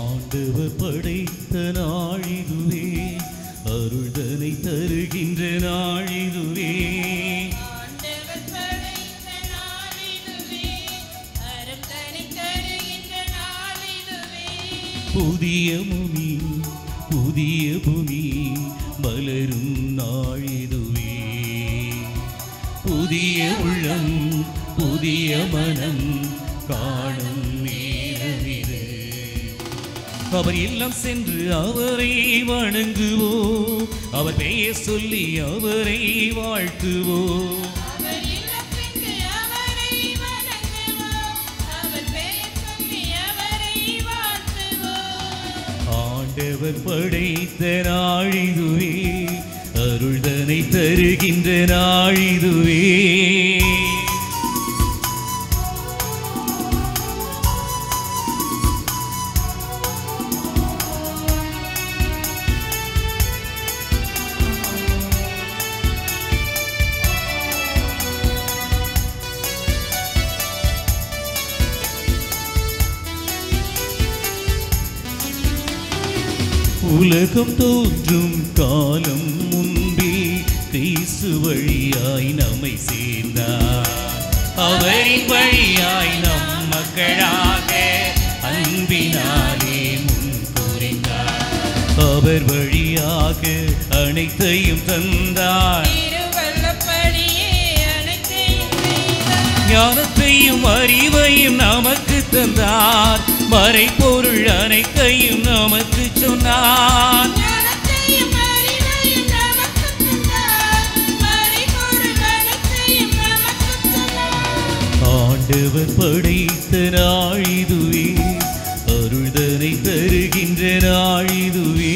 ஆண்டவர் படைத்த நாளிதுவே, அருள்தனை தருகின்ற நாளிதுவே. புதிய முனி புதிய புனி மலரும் நாளிதுவே. புதிய உள்ளம் புதிய மனம் காணும் நேரமிது. அவர் இல்லம் சென்று அவரை வணங்குவோம், அவர் பெயர் சொல்லி அவரை வாழ்த்துவோம். ஆண்டவர் படைத்த நாளிதுவே, அருள்தனை தருகின்ற நாளிதுவே. உலகம் தோன்றும் காலம் முன்பே கிறிஸ்து வழியாய் நம்மை சேர்ந்தார். அவரின் வழியாய் நம் மக்களாக அன்பினாலே முன் புரிந்தார். அவர் வழியாக அனைத்தையும் தந்தார். ஞானத்தையும் அறிவையும் நமக்கு தந்தார். மறைபொருள் அனைத்தையும் நமக்கு சொன்னார். ஆண்டவர் படைத்த நாளிதுவே, அருள்தனை தருகின்ற நாளிதுவே.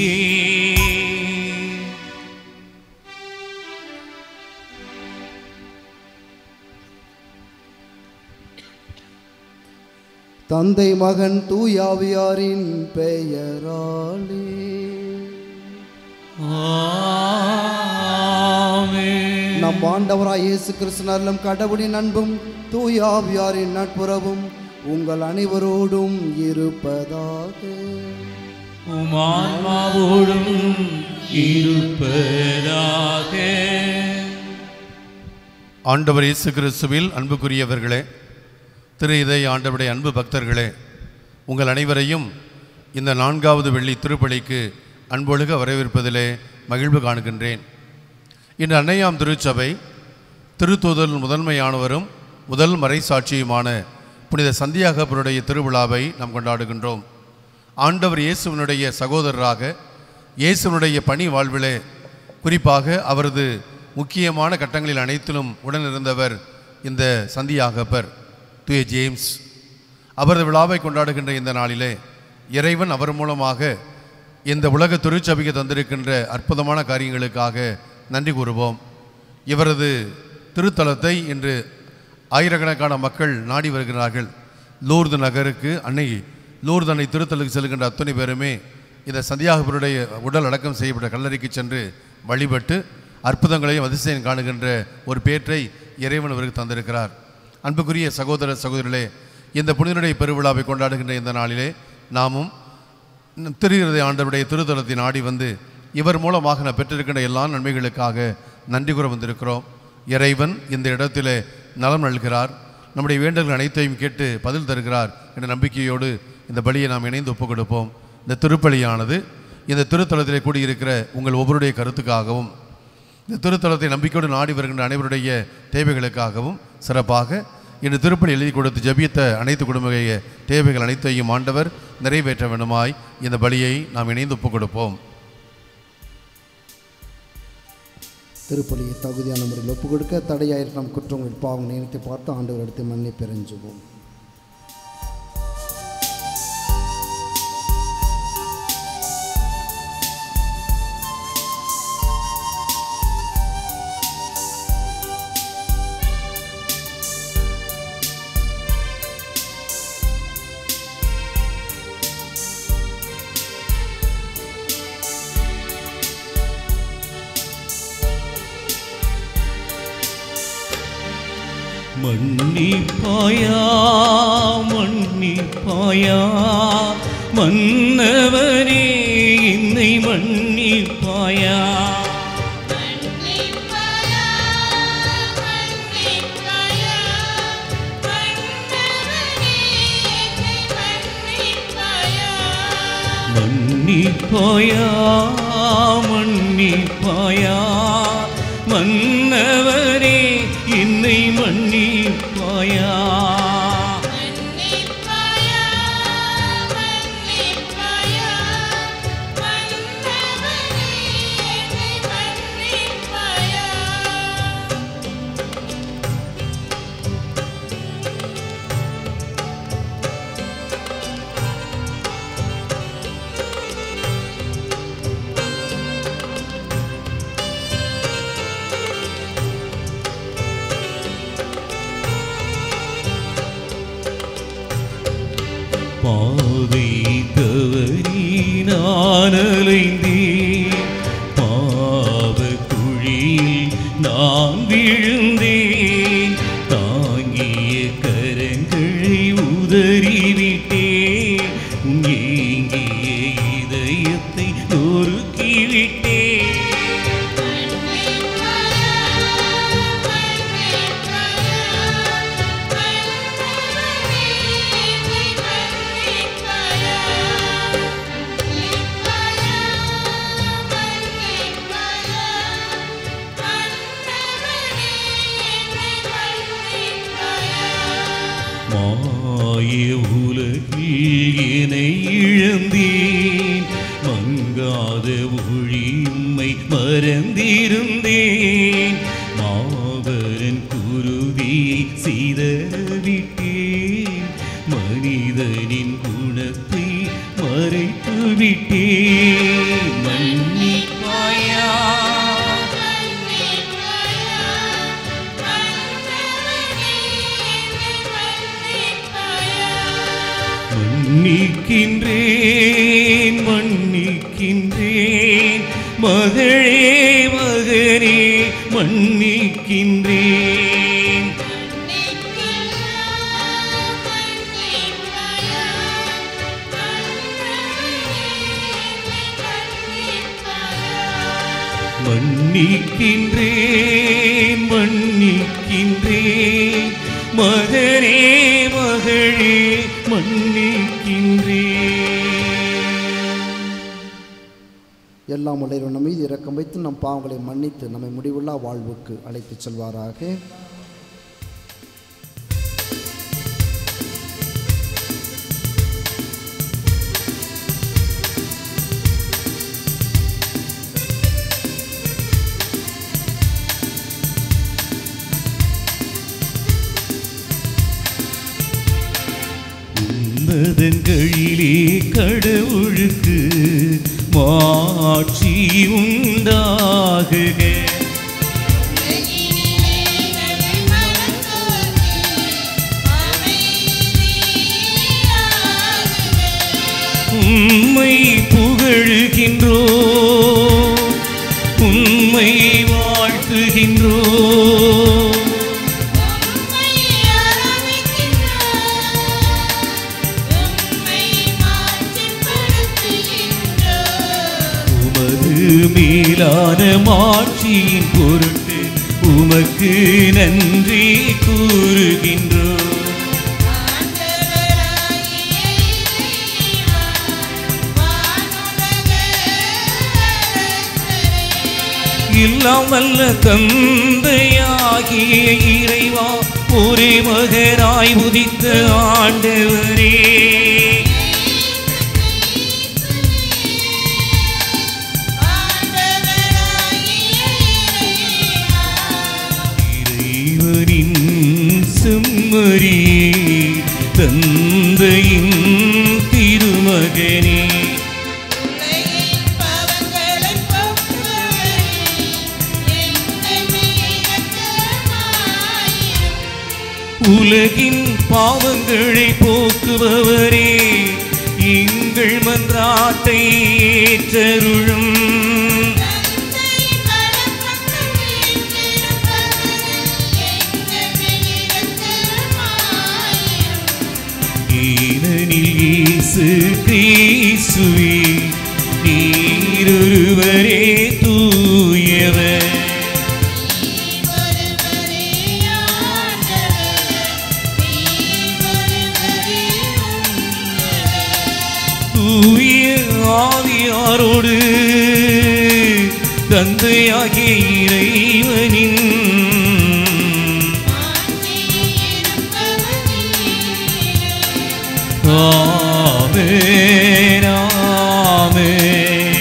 தந்தை மகன் தூயாவியாரின் பெயராலே ஆமென். நம் ஆண்டவராய் இயேசு கிறிஸ்து அருளும் கடவுளின் அன்பும் தூயாவியாரின் நட்புறவும் உங்கள் அனைவரோடும் இருப்பதாக. உம் ஆன்மாவோடும் இருப்பதாக. ஆண்டவர் இயேசு கிறிஸ்துவில் அன்புக்குரியவர்களே, திரு இதய ஆண்டவருடைய அன்பு பக்தர்களே, உங்கள் அனைவரையும் இந்த 4வது வெள்ளி திருப்பலிக்கு அன்பொழுக வரவேற்பதிலே மகிழ்வு காணுகின்றேன். இன்று அன்னையாம் திருச்சபை திருத்தூதர் முதன்மையானவரும் முதல் மறைசாட்சியுமான புனித சந்தியாகப்பருடைய திருவிழாவை நாம் கொண்டாடுகின்றோம். ஆண்டவர் இயேசுவினுடைய சகோதரராக இயேசுவினுடைய பணி வாழ்விலே குறிப்பாக அவரது முக்கியமான கட்டங்களில் அனைத்திலும் உடனிருந்தவர் இந்த சந்தியாகப்பர் தூய ஜேம்ஸ். அவரது விழாவை கொண்டாடுகின்ற இந்த நாளிலே இறைவன் அவர் மூலமாக இந்த உலக திருச்சபைக்கு தந்திருக்கின்ற அற்புதமான காரியங்களுக்காக நன்றி கூறுவோம். இவரது திருத்தலத்தை இன்று ஆயிரக்கணக்கான மக்கள் நாடி வருகிறார்கள். லூர்து நகருக்கு அன்னை லூர்து அன்னை திருத்தலுக்கு செல்கின்ற அத்தனை பேருமே இந்த சந்தியாகப்பருடைய உடல் அடக்கம் செய்யப்பட்ட கல்லறைக்கு சென்று வழிபட்டு அற்புதங்களையும் அதிசயம் காணுகின்ற ஒரு பேற்றை இறைவன் அவருக்கு தந்திருக்கிறார். அன்புக்குரிய சகோதர சகோதரிகளே, இந்த புனிதனுடைய பெருவிழாவை கொண்டாடுகின்ற இந்த நாளிலே நாமும் திரு இருதய ஆண்டவருடைய திருத்தலத்தை நாடி வந்து இவர் மூலமாக நான் பெற்றிருக்கின்ற எல்லா நன்மைகளுக்காக நன்றி கூற வந்திருக்கிறோம். இறைவன் இந்த இடத்திலே நலம் நல்கிறார், நம்முடைய வேண்டல்கள் அனைத்தையும் கேட்டு பதில் தருகிறார் என்ற நம்பிக்கையோடு இந்த பலியை நாம் இணைந்து ஒப்புக் கொடுப்போம். இந்த திருப்பலியானது இந்த திருத்தலத்திலே கூடியிருக்கிற உங்கள் ஒவ்வொருடைய கருத்துக்காகவும் இந்த திருத்தலத்தை நம்பிக்கையோடு நாடி வருகின்ற அனைவருடைய தேவைகளுக்காகவும் சிறப்பாக இன்று திருப்பலி எழுதி கொடுத்து ஜபித்த அனைத்து குடும்ப தேவைகள் அனைத்தையும் ஆண்டவர் நிறைவேற்ற வேண்டுமாய் இந்த பலியை நாம் இணைந்து ஒப்புக் கொடுப்போம். திருப்பலியை தகுதியான முறையில் ஒப்புக் கொடுக்க தடையாயிரம் நம் குற்றங்களில் பாவம் நினைத்து பார்த்து ஆண்டவர் எடுத்து மன்னிப்பு பெறுஞ்சுவோம். மன்னிப்பாயா மன்னிப்பாயா மன்னவனே என்னை மன்னிப்பாயா மன்னிப்பாயா மன்னிப்பாயா மன்னவரே என்னை மன்னிப்பாயா பாதை தவறி நான் அலைந்தேன் பாவ குழியில் நான் விழுந்தேன் தாங்கிய கரங்களை உதறிவிட்டேன் ஏங்கிய இதயத்தை நொறுக்கிவிட்டேன் மாய உலகில் என்னை இழந்தேன் மங்காத ஒளியும்மை மறந்திருந்தேன் மாபரன் குருதியை சிதறவிட்டேன் மனிதனின் குணத்தை மறைத்து விட்டேன் மன்னிப்பாயா மன்னிக்கின்றேன் மன்னிக்கின்றேன் மகளே மகனே மன்னிக்கின்றேன் மன்னிக்கின்றேன் மன்னிக்கின்றேன் மகனே மகளே மன்னிக்கின்றேன். எல்லாம் உடைய நம் மீது இரக்கம் வைத்து நம் பாவங்களை மன்னித்து நம்மை முடிவுள்ள வாழ்வுக்கு அழைத்துச் செல்வாராக. உன்னதங்களிலே கடவுளுக்கு மாட்சி உண்டாகுக. உம்மை புகழுகின்றோம் உம்மை வாழ்த்துகின்றோம் மேலான மாட்சியின் பொருட்டு உமக்கு நன்றி கூறுகின்றோம். எல்லாம் வல்ல தந்தையாகிய இறைவா ஒரே மகனாய் உதித்த ஆண்டவரே செம்மறியே தந்தையின் திருமகனே உலகின் பாவங்களை போக்குபவரே எங்கள் மன்றாட்டை ஏற்றருளும். ஜீவனில் இயேசு கிறிஸ்துவே நீரொருவரே தூயவர். தூய ஆவியாரோடு தந்தையாகிய இறைவனின் ஆமென் ஆமென்.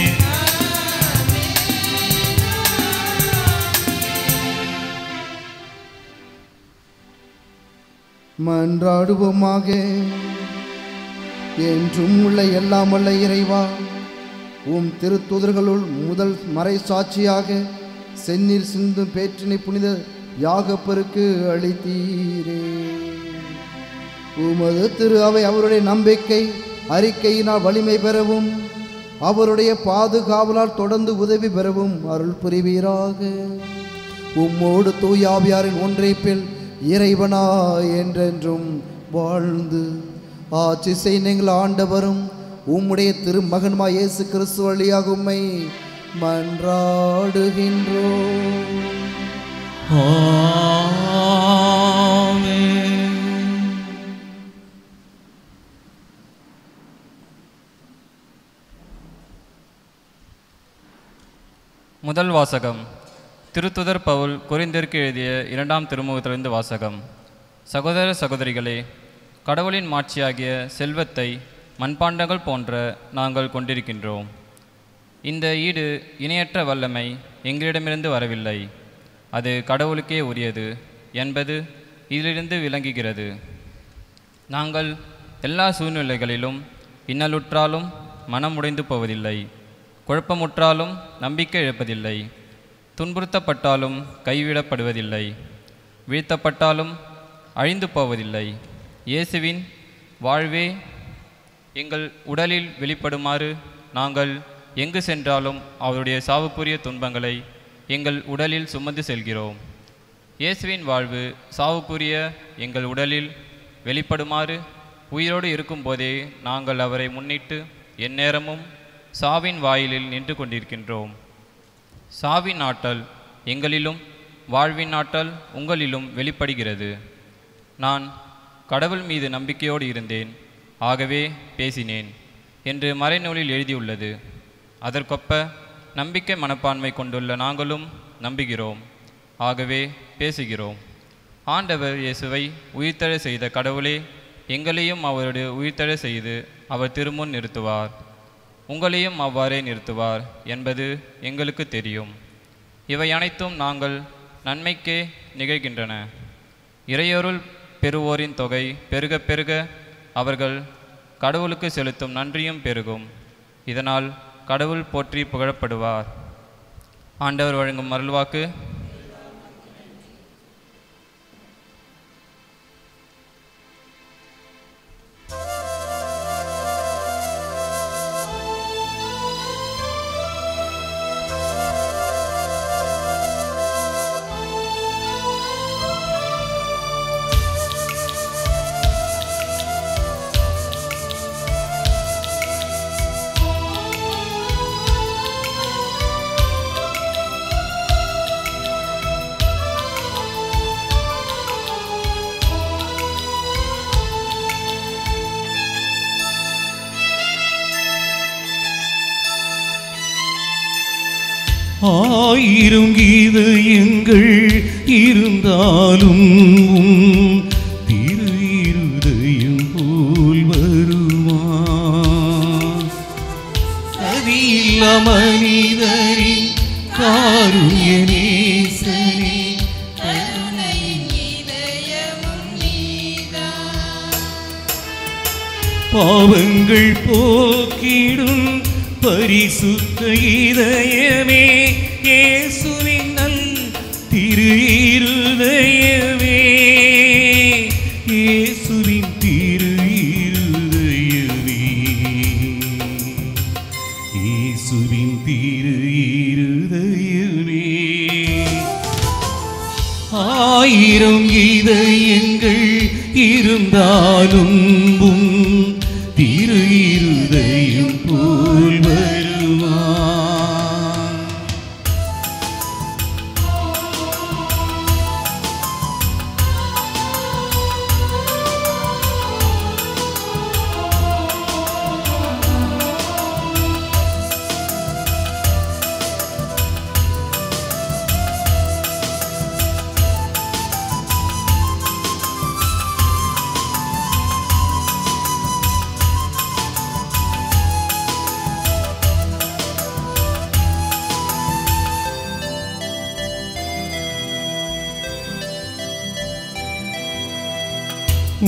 மன்றாடுவோமாக. என்றும் உள்ள எல்லாம் வல்ல இறைவா, திருத்தூதர்களுள் முதல் மறை சாட்சியாக செந்நீர் சிந்தும் பேற்றினை புனித யாகப்பருக்கு அளித்தீரே. உமது திரு அவை அவருடைய நம்பிக்கை அறிக்கையினால் வலிமை பெறவும் அவருடைய பாதுகாவலால் தொடர்ந்து உதவி பெறவும் அருள் புரிவீராக. உம்மோடு தூயாவியாரின் ஒன்றைப்பில் இறைவனா என்றென்றும் வாழ்ந்து ஆட்சி செய் நீங்கள் ஆண்டவரும் உம்முடைய திருமகன்மா இயேசு கிறிஸ்து வழியாக உம்மை மன்றாடுகின்றோம். ஆமென். முதல் வாசகம். திருத்துதர் பவுல் கொரிந்தியருக்கு எழுதிய 2ஆம் திருமுகத்திலிருந்து வாசகம். சகோதர சகோதரிகளே, கடவுளின் மாட்சியாகிய செல்வத்தை மண்பாண்டங்கள் போன்ற நாங்கள் கொண்டிருக்கின்றோம். இந்த ஈடு இணையற்ற வல்லமை எங்களிடமிருந்து வரவில்லை, அது கடவுளுக்கே உரியது என்பது இதிலிருந்து விளங்குகிறது. நாங்கள் எல்லா சூழ்நிலைகளிலும் இன்னலுற்றாலும் மனம் உடைந்து போவதில்லை, குழப்பமுற்றாலும் நம்பிக்கை இழப்பதில்லை, துன்புறுத்தப்பட்டாலும் கைவிடப்படுவதில்லை, வீழ்த்தப்பட்டாலும் அழிந்து போவதில்லை. இயேசுவின் வாழ்வே எங்கள் உடலில் வெளிப்படுமாறு நாங்கள் எங்கு சென்றாலும் அவருடைய சாவுக்குரிய துன்பங்களை எங்கள் உடலில் சுமந்து செல்கிறோம். இயேசுவின் வாழ்வு சாவுக்குரிய எங்கள் உடலில் வெளிப்படுமாறு உயிரோடு இருக்கும்போதே நாங்கள் அவரை முன்னிட்டு எந்நேரமும் சாவின் வாயிலில் நின்று கொண்டிருக்கின்றோம். சாவின் ஆற்றல் எங்களிலும் வாழ்வின் ஆற்றல் உங்களிலும் வெளிப்படுகிறது. நான் கடவுள் மீது நம்பிக்கையோடு இருந்தேன், ஆகவே பேசினேன் என்று மறைநூலில் எழுதியுள்ளது. அதற்கொப்ப நம்பிக்கை மனப்பான்மை கொண்டுள்ள நாங்களும் நம்புகிறோம், ஆகவே பேசுகிறோம். ஆண்டவர் இயேசுவை உயிர்த்தெழ செய்த கடவுளே எங்களையும் அவருடைய உயிர்த்தெழ செய்து அவர் திருமுன் நிறுத்துவார், உங்களையும் அவ்வாறே நிறுத்துவார் என்பது எங்களுக்கு தெரியும். இவை அனைத்தும் நாங்கள் நன்மைக்கே நிகழ்கின்றன. இறையொருள் பெறுவோரின் தொகை பெருக பெருக அவர்கள் கடவுளுக்கு செலுத்தும் நன்றியும் பெருகும். இதனால் கடவுள் போற்றி புகழப்படுவார். ஆண்டவர் வழங்கும் அருள்வாக்கு. ஆயிரம் இதயங்கள் இருந்தாலும் திரு இருதயம் போல் வருமா? சதியில்லா மனிதரின் காருண்ய நேசனே, பாவங்கள் போக்கிடும் பரிசுத்த இதயமே, இயேசுவின் நல் திரு இருதயமே, இயேசுவின் திரு இருதயமே, இயேசுவின் திரு இருதயமே. ஆயிரம் இதயங்கள் இருந்தாலும்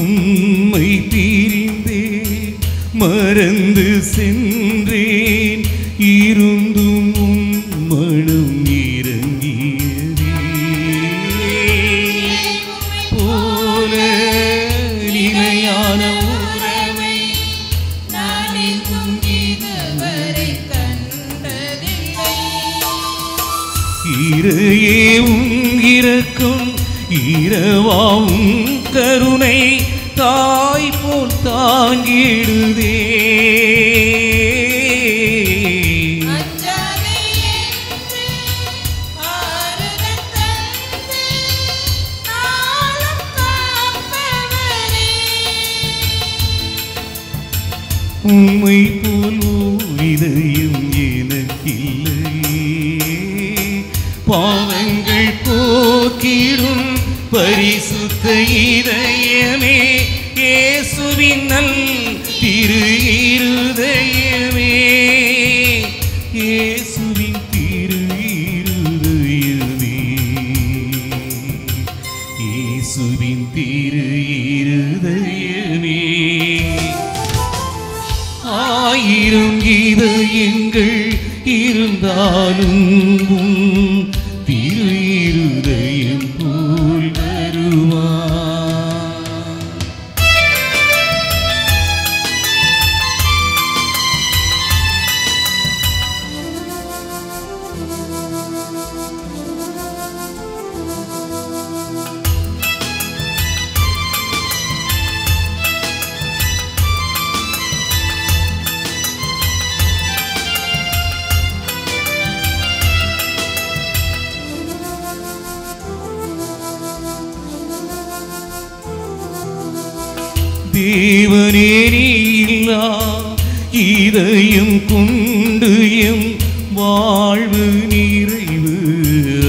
உம்மை பிரிந்தே மறந்து சென்றேன், இருந்தும் உம் மனம் இறங்கியதே. போல நிலையான உறவை நான் எங்கும் இதுவரை கண்டதில்லை. இறையே உம் இரக்கம், இரவாவும் கருணை தாய் போல் தாங்கிடுதே. அஞ்சாதே என்று ஆறுதல் தந்து நாளும் காப்பவரே. உம்மை போல் ஓர் இதயம் எனக்கில்லையே. பாவங்கள் போக்கிடும் பரிசுத்த இதயமே, இயேசுவின் நல் திரு இருதயமே, இயேசுவின் திரு இருதயமே, இயேசுவின் திரு இருதயமே. ஆயிரம் இதயங்கள் இருந்தாலும் உம் திரு இருதயம் போல் வருமா? தேவனே நீ இல்லா இதயம் கொண்டு எம் வாழ்வு நிறைவு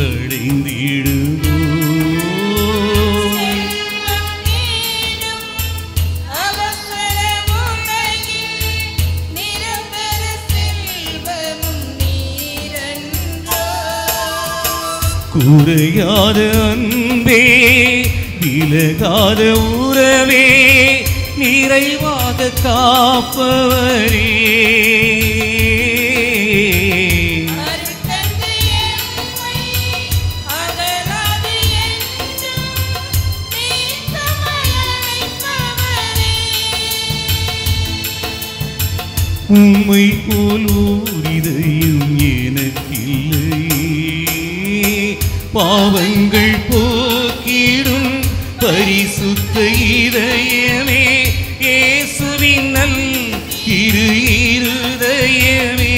அடைந்திடுமோ? செல்வம் நீடும் அவசர உலகில் நிரந்தர செல்வமும் நீரன்றோ. குறையாத அன்பே, விலகாத உறவே, நிறைவாக காப்பவரே. அருள் தந்து எம்மை அகலாது என்றும் நேசமாய் அழைப்பவரே. உம்மை போல் ஓர் இதயம் எனக்கில்லையே. பாவங்கள் போக்கிடும் பரிசுத்த இதயமே, இயேசுவின் நல் திரு இருதயமே,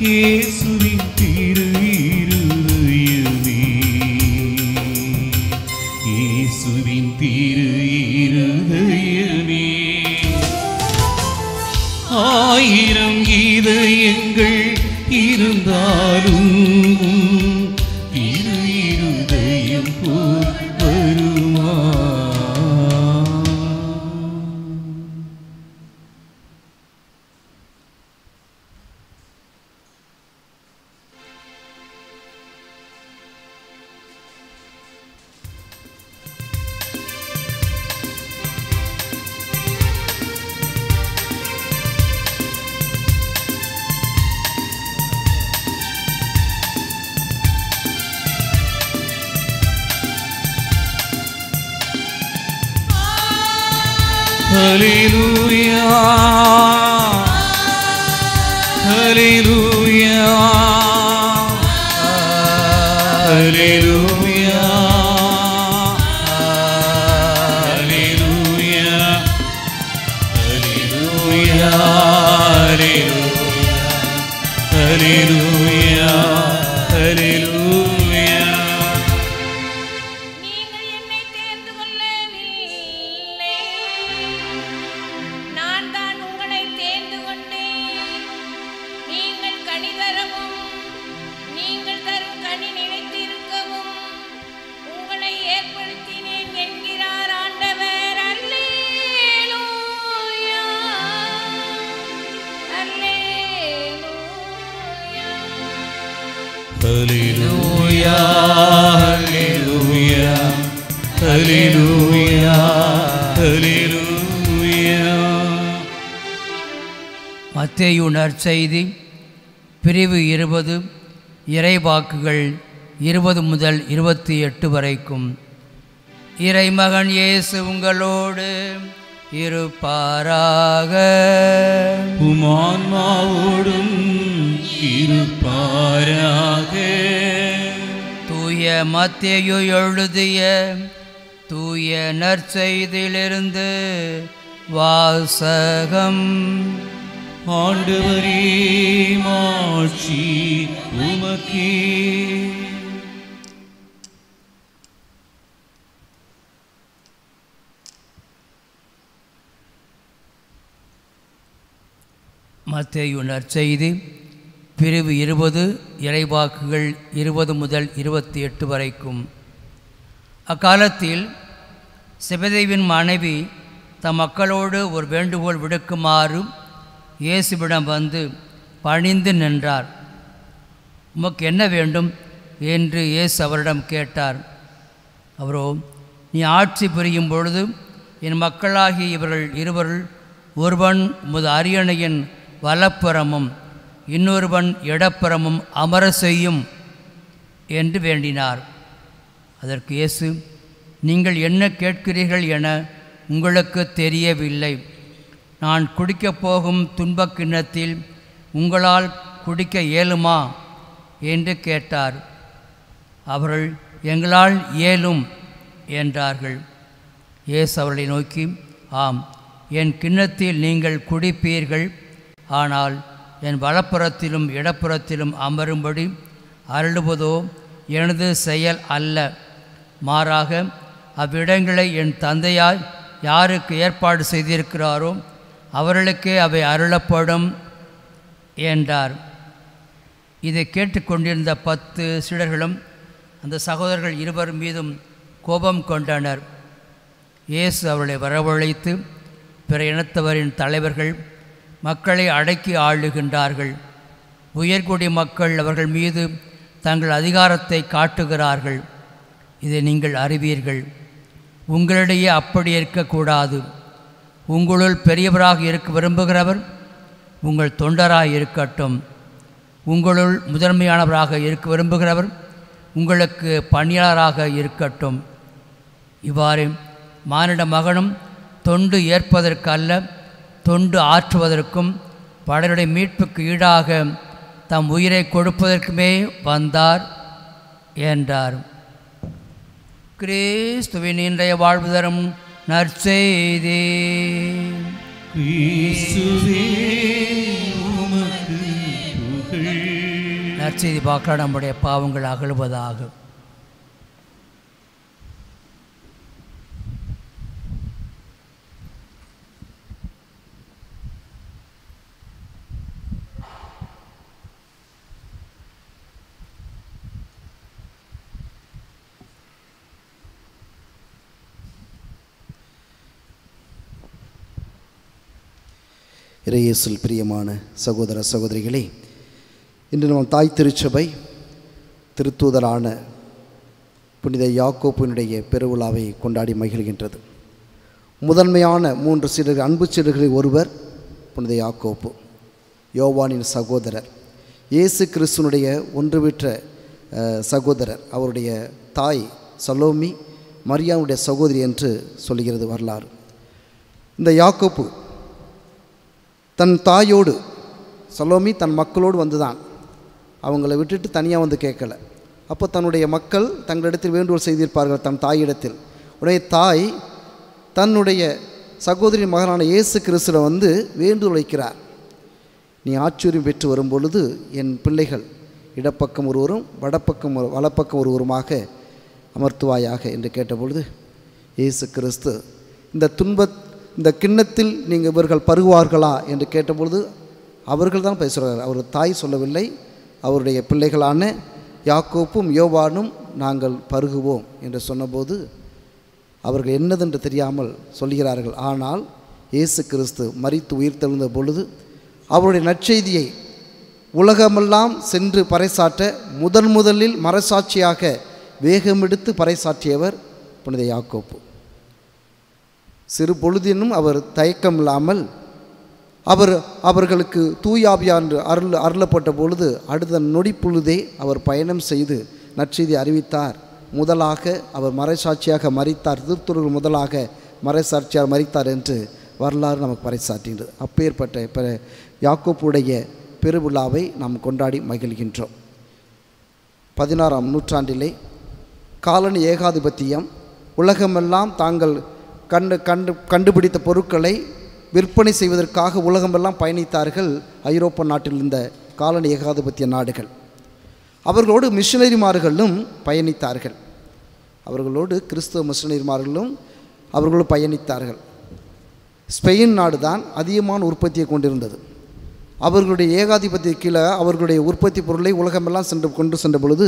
இயேசுவின் திரு இருதயமே, இயேசுவின் திரு இருதயமே. ஆயிரம் இதயங்கள் இருந்தாலும் திரு இருதயம் போல் வருமா? Hallelujah, Hallelujah, Hallelujah, Hallelujah, Hallelujah, Hallelujah, Hallelujah. நீங்கள் என்னை தேர்ந்து கொள்ளவில்லை, நான் தான் உங்களை தேர்ந்து கொண்டேன். நீங்கள் கனி தரவும் நீங்கள் தரும் கனி நிலைத்திருக்கவும் உங்களை ஏற்படுத்தினேன் என்கிறார் ஆண்டவர். அல்லேலூயா, அல்லேலூயா. மத்தேயு நற்செய்தி பிரிவு 20 இறைவாக்குகள் 20 முதல் 28 வரைக்கும். இறைமகன் இயேசு உங்களோடு இருப்பாராக. உமான்மாவோடும் இருப்பாராக. தூய மத்தேயு எழுதிய தூய நற்செய்தியிலிருந்து வாசகம். ஆண்டவரே மாட்சி உமக்கே. மத்தேயு நற்செய்தி பிரிவு 20 இறைவாக்குகள் 20 முதல் 28 வரைக்கும். அக்காலத்தில் செபதேவின் மனைவி தம் மக்களோடு ஒரு வேண்டுகோள் விடுக்குமாறு இயேசுவிடம் வந்து பணிந்து நின்றார். உமக்கு என்ன வேண்டும் என்று இயேசு அவரிடம் கேட்டார். அவரோ, நீ ஆட்சி புரியும் பொழுது என் மக்களாகி இவர்கள் இருவருள் ஒருவன் உமது அரியணையின் வலப்புறமும் இன்னொருவன் இடப்புறமும் அமர செய்யும் என்று வேண்டினார். அதற்கு இயேசு, நீங்கள் என்ன கேட்கிறீர்கள் என உங்களுக்கு தெரியவில்லை. நான் குடிக்கப் போகும் துன்பக் கிண்ணத்தில் உங்களால் குடிக்க இயலுமா என்று கேட்டார். அவர்கள், எங்களால் இயலும் என்றார்கள். இயேசு அவர்களை நோக்கி, ஆம், என் கிண்ணத்தில் நீங்கள் குடிப்பீர்கள். ஆனால் என் வலப்புறத்திலும் இடப்புறத்திலும் அமரும்படி அருளுவதோ எனது செயல் அல்ல. மாறாக அவ்விடங்களை என் தந்தையாய் யாருக்கு ஏற்பாடு செய்திருக்கிறாரோ அவர்களுக்கே அவை அருளப்படும் என்றார். இதை கேட்டுக்கொண்டிருந்த 10 சீடர்களும் அந்த சகோதரர்கள் இருவர் மீதும் கோபம் கொண்டனர். இயேசு அவர்களை வரவழைத்து, பிற இனத்தவரின் தலைவர்கள் மக்களை அடக்கி ஆளுகின்றார்கள். உயர்குடி மக்கள் அவர்கள் மீது தங்கள் அதிகாரத்தை காட்டுகிறார்கள். இதை நீங்கள் அறிவீர்கள். உங்களிடையே அப்படி இருக்கக்கூடாது. உங்களுள் பெரியவராக இருக்க விரும்புகிறவர் உங்கள் தொண்டராக இருக்கட்டும். உங்களுள் முதன்மையானவராக இருக்க விரும்புகிறவர் உங்களுக்கு பணியாளராக இருக்கட்டும். இவ்வாறு மானிட மகனும் தொண்டு ஏற்பதற்கு அல்ல, தொண்டு ஆற்றுவதற்கும் பலருடைய மீட்புக்கு ஈடாக தம் உயிரை கொடுப்பதற்குமே வந்தார் என்றார். கிறிஸ்துவின் இன்றைய வாழ்வு தரும் நற்செய்தி. கிறிஸ்துவே உமக்கு புகழ். நற்செய்தி பார்க்க நம்முடைய பாவங்கள் அகழுவதாக. இறையேசுவில் பிரியமான சகோதர சகோதரிகளே, இன்று நம் தாய் திருச்சபை திருத்தூதரான புனித யாக்கோப்பினுடைய பெருவிழாவை கொண்டாடி மகிழ்கின்றது. முதன்மையான 3 சீடர்கள், அன்பு சீடர்களில் ஒருவர் புனித யாக்கோப்பு, யோவானின் சகோதரர், இயேசு கிறிஸ்துனுடைய ஒன்றுவிட்ட சகோதரர். அவருடைய தாய் சலோமி மரியாவுடைய சகோதரி என்று சொல்கிறது வரலாறு. இந்த யாக்கோப்பு தன் தாயோடு, சலோமி தன் மக்களோடு வந்துதான், அவங்கள விட்டுட்டு தனியாக வந்து கேட்கலை. அப்போ தன்னுடைய மக்கள் தங்களிடத்தில் வேண்டுகோள் செய்திருப்பார்கள் தன் தாயிடத்தில். உடைய தாய் தன்னுடைய சகோதரி மகனான இயேசு கிறிஸ்துவை வந்து வேண்டுகோள் வைக்கிறார். நீ ஆச்சரியம் பெற்று வரும் பொழுது என் பிள்ளைகள் இடப்பக்கம் ஒருவரும் வலப்பக்கம் ஒருவருமாக அமர்த்துவாயாக என்று கேட்டபொழுது இயேசு கிறிஸ்து இந்த கிண்ணத்தில் நீங்கள் இவர்கள் பருகுவார்களா என்று கேட்டபொழுது அவர்கள் தான் பேசுகிறார். அவர் தாய் சொல்லவில்லை. அவருடைய பிள்ளைகளான யாக்கோப்பும் யோவானும் நாங்கள் பருகுவோம் என்று சொன்னபோது அவர்கள் என்னதென்று தெரியாமல் சொல்கிறார்கள். ஆனால் இயேசு கிறிஸ்து மரித்து உயிர்த்தெழுந்த பொழுது அவருடைய நற்செய்தியை உலகமெல்லாம் சென்று பறைசாற்ற முதலில் மறைசாட்சியாக வேகமெடுத்து பறைசாற்றியவர் புனித யாக்கோப்பு. சிறு பொழுதினும் அவர் தயக்கம் இல்லாமல் அவர்களுக்கு தூயாவியார் அருளப்பட்ட பொழுது அடுத்த நொடி பொழுதே அவர் பயணம் செய்து நற்செய்தி அறிவித்தார். முதலாக அவர் மறைசாட்சியாக மரித்தார். திருத்துதர்கள் முதலாக மறைசாட்சியாக மரித்தார் என்று வரலாறு நமக்கு பறைசாற்றுகின்றது. அப்பேற்பட்ட யாக்கோப்புடைய பெருவிழாவை நாம் கொண்டாடி மகிழ்கின்றோம். 16ஆம் நூற்றாண்டிலே காலனி ஏகாதிபத்தியம், உலகமெல்லாம் தாங்கள் கண்டுபிடித்த பொருட்களை விற்பனை செய்வதற்காக உலகமெல்லாம் பயணித்தார்கள் ஐரோப்பா நாட்டில் இருந்த காலனி ஏகாதிபத்திய நாடுகள். அவர்களோடு மிஷனரிமார்களும் பயணித்தார்கள். அவர்களோடு கிறிஸ்தவ மிஷனரிமார்களும் அவர்களும் பயணித்தார்கள். ஸ்பெயின் நாடு தான் அதிகமான உற்பத்தியை கொண்டிருந்தது. அவர்களுடைய ஏகாதிபத்திய கீழே அவர்களுடைய உற்பத்தி பொருளை உலகமெல்லாம் கொண்டு சென்ற பொழுது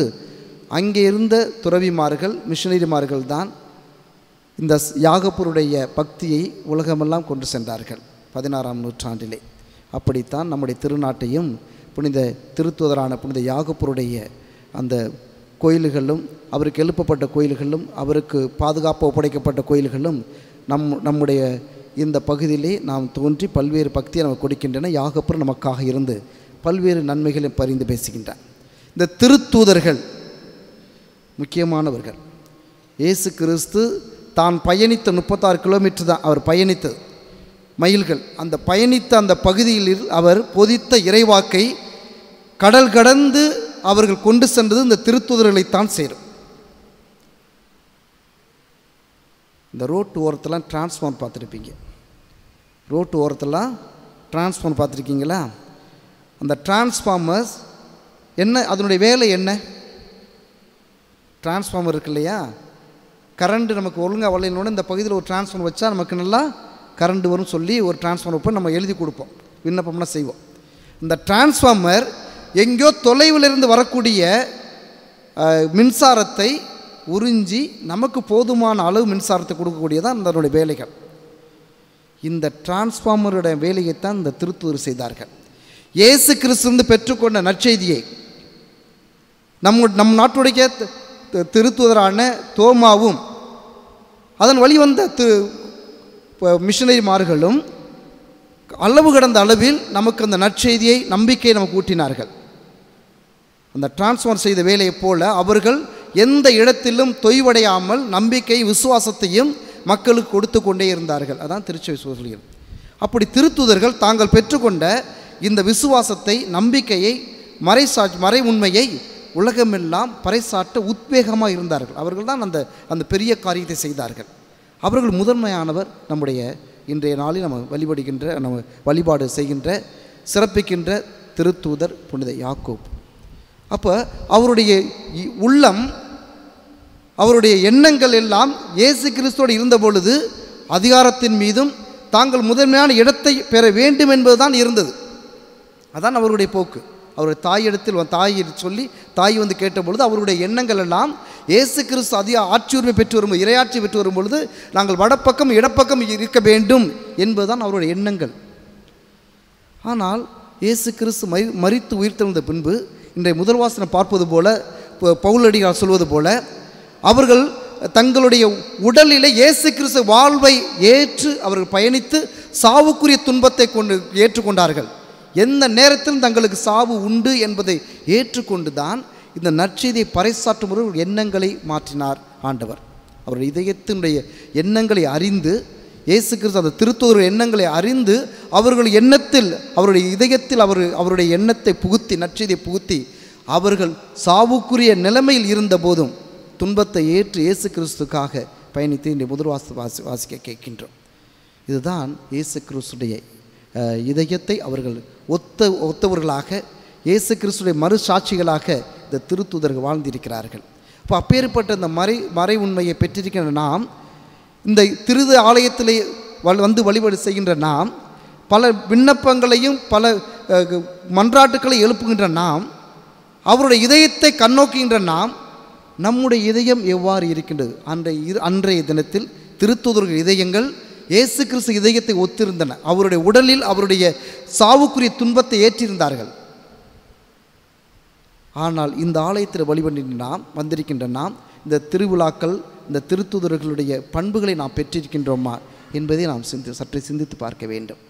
அங்கே இருந்த துறவிமார்கள் மிஷனரிமார்கள் தான் இந்த யாகப்பருடைய பக்தியை உலகமெல்லாம் கொண்டு சென்றார்கள் 16ஆம் நூற்றாண்டிலே. அப்படித்தான் நம்முடைய திருநாட்டையும் புனித திருத்துதரான புனித யாகப்பருடைய அந்த கோயில்களும், அவருக்கு எழுப்பப்பட்ட கோயில்களும், அவருக்கு பாதுகாப்பு ஒப்படைக்கப்பட்ட கோயில்களும் நம்முடைய இந்த பகுதியிலே நாம் தோன்றி பல்வேறு பக்தியை நமக்கு கொடுக்கின்றன. யாகப்பர் நமக்காக இருந்து பல்வேறு நன்மைகளை பரிந்து பேசுகின்றார். இந்த திருத்தூதர்கள் முக்கியமானவர்கள். இயேசு கிறிஸ்து தான் பயணித்த 36 கிலோமீட்டர் தான் அவர் பயணித்தது, மைல்கள். அந்த பயணித்த அந்த பகுதியில் அவர் பொதித்த இறைவாக்கை கடல் கடந்து அவர்கள் கொண்டு சென்றது இந்த திருத்தூதர்களைத்தான் சேரும். இந்த ரோட்டு ஓரத்தெல்லாம் டிரான்ஸ்ஃபார்ம் பார்த்துருப்பீங்க. ரோட்டு ஓரத்தெல்லாம் டிரான்ஸ்ஃபார்ம் பார்த்துருக்கீங்களா? அந்த டிரான்ஸ்ஃபார்மர்ஸ் என்ன, அதனுடைய வேலை என்ன? டிரான்ஸ்ஃபார்மர் இருக்கு இல்லையா, கரண்ட்டு நமக்கு ஒழுங்காக வரலைன்னு இந்த பகுதியில் ஒரு டிரான்ஸ்ஃபார்மர் வச்சா நமக்கு நல்லா கரண்ட் வரும் சொல்லி ஒரு டிரான்ஸ்ஃபார்மர் வைப்போம், நம்ம எழுதி கொடுப்போம், விண்ணப்பம்லாம் செய்வோம். இந்த டிரான்ஸ்ஃபார்மர் எங்கேயோ தொலைவிலிருந்து வரக்கூடிய மின்சாரத்தை உறிஞ்சி நமக்கு போதுமான அளவு மின்சாரத்தை கொடுக்கக்கூடியதான் அதனுடைய வேலைகள். இந்த டிரான்ஸ்ஃபார்மருடைய வேலையைத்தான் இந்த திருத்தூதர் செய்தார்கள். இயேசு கிறிஸ்து பெற்றுக்கொண்ட நற்செய்தியை நம் நாட்டுடைய திருத்தூதரான தோமாவும் அதன் வழி வந்த மிஷனரிமார்களும் அளவு கடந்த அளவில் நமக்கு அந்த நற்செய்தியை, நம்பிக்கையை நமக்கு ஊட்டினார்கள். அந்த டிரான்ஸ்ஃபார்ம் செய்த வேலையைப் போல அவர்கள் எந்த இடத்திலும் தொய்வடையாமல் நம்பிக்கை விசுவாசத்தையும் மக்களுக்கு கொடுத்து கொண்டே இருந்தார்கள். அதான் திருச்சபை சொல்கிறது. அப்படி திருத்தூதர்கள் தாங்கள் பெற்றுக்கொண்ட இந்த விசுவாசத்தை, நம்பிக்கையை, மறை உண்மையை உலகமெல்லாம் பறைசாற்ற உத்வேகமாக இருந்தார்கள். அவர்கள் தான் அந்த பெரிய காரியத்தை செய்தார்கள். அவர்கள் முதன்மையானவர் நம்முடைய இன்றைய நாளில் நம்ம வழிபாடு செய்கின்ற, சிறப்பிக்கின்ற திருத்தூதர் புனித யாக்கோப். அப்போ அவருடைய உள்ளம், அவருடைய எண்ணங்கள் எல்லாம் இயேசு கிறிஸ்துவோடு இருந்த பொழுது அதிகாரத்தின் மீதும் தாங்கள் முதன்மையான இடத்தை பெற வேண்டும் என்பதுதான் இருந்தது. அதான் அவருடைய போக்கு. அவருடைய தாய் சொல்லி தாய் கேட்ட பொழுது அவருடைய எண்ணங்கள் எல்லாம் இயேசு கிறிஸ்து அதிக ஆட்சி உரிமை பெற்று வரும்போது, இறையாட்சி பெற்று வரும் பொழுது நாங்கள் வடப்பக்கம் இடப்பக்கம் இருக்க வேண்டும் என்பதுதான் அவருடைய எண்ணங்கள். ஆனால் இயேசு கிறிஸ்து மரித்து உயிர்த்தெழுந்த பின்பு இன்றைய முதல் வாசனம் பார்ப்பது போல, பவுலடியார் சொல்வது போல, அவர்கள் தங்களுடைய உடலிலே இயேசு கிறிஸ்து வாழ்வை ஏற்று அவர்கள் பயணித்து சாவுக்குரிய துன்பத்தை ஏற்றுக்கொண்டார்கள். எந்த நேரத்திலும் தங்களுக்கு சாவு உண்டு என்பதை ஏற்றுக்கொண்டு தான் இந்த நற்செய்தியை பறைசாற்றும் ஒரு எண்ணங்களை மாற்றினார் ஆண்டவர். அவருடைய இதயத்தினுடைய எண்ணங்களை அறிந்து, இயேசு கிறிஸ்து அந்த திருத்தூதர் எண்ணங்களை அறிந்து அவர்கள் எண்ணத்தில், அவருடைய இதயத்தில் அவருடைய எண்ணத்தை புகுத்தி, நற்செய்தியை புகுத்தி, அவர்கள் சாவுக்குரிய நிலைமையில் இருந்த போதும் துன்பத்தை ஏற்று இயேசு கிறிஸ்துக்காக பயணித்து இன்றைய முதல் வாசிக்க கேட்கின்றோம். இதுதான் இயேசு கிறிஸ்துடைய இதயத்தை அவர்கள் ஒத்தவர்களாக, இயேசு கிறிஸ்துடைய மறு சாட்சிகளாக இந்த திருத்தூதர்கள் வாழ்ந்திருக்கிறார்கள். இப்போ அப்பேற்பட்ட இந்த மறை உண்மையை பெற்றிருக்கின்ற நாம், இந்த திரு ஆலயத்திலே வழிபாடு செய்கின்ற நாம், பல விண்ணப்பங்களையும் பல மன்றாட்டுக்களை எழுப்புகின்ற நாம், அவருடைய இதயத்தை கண்ணோக்குகின்ற நாம், நம்முடைய இதயம் எவ்வாறு இருக்கின்றது? அன்றைய தினத்தில் திருத்தூதர்கள் இதயங்கள் இயேசு கிறிஸ்து இதயத்தை ஒத்திருந்தன. அவருடைய உடலில் அவருடைய சாவுக்குரிய துன்பத்தை ஏற்றிருந்தார்கள். ஆனால் இந்த ஆலயத்தில் வழிபடுகின்ற நாம், வந்திருக்கின்ற நாம், இந்த திருவிழாக்கள், இந்த திருத்தூதர்களுடைய பண்புகளை நாம் பெற்றிருக்கின்றோமா என்பதை நாம் சற்று சிந்தித்து பார்க்க வேண்டும்.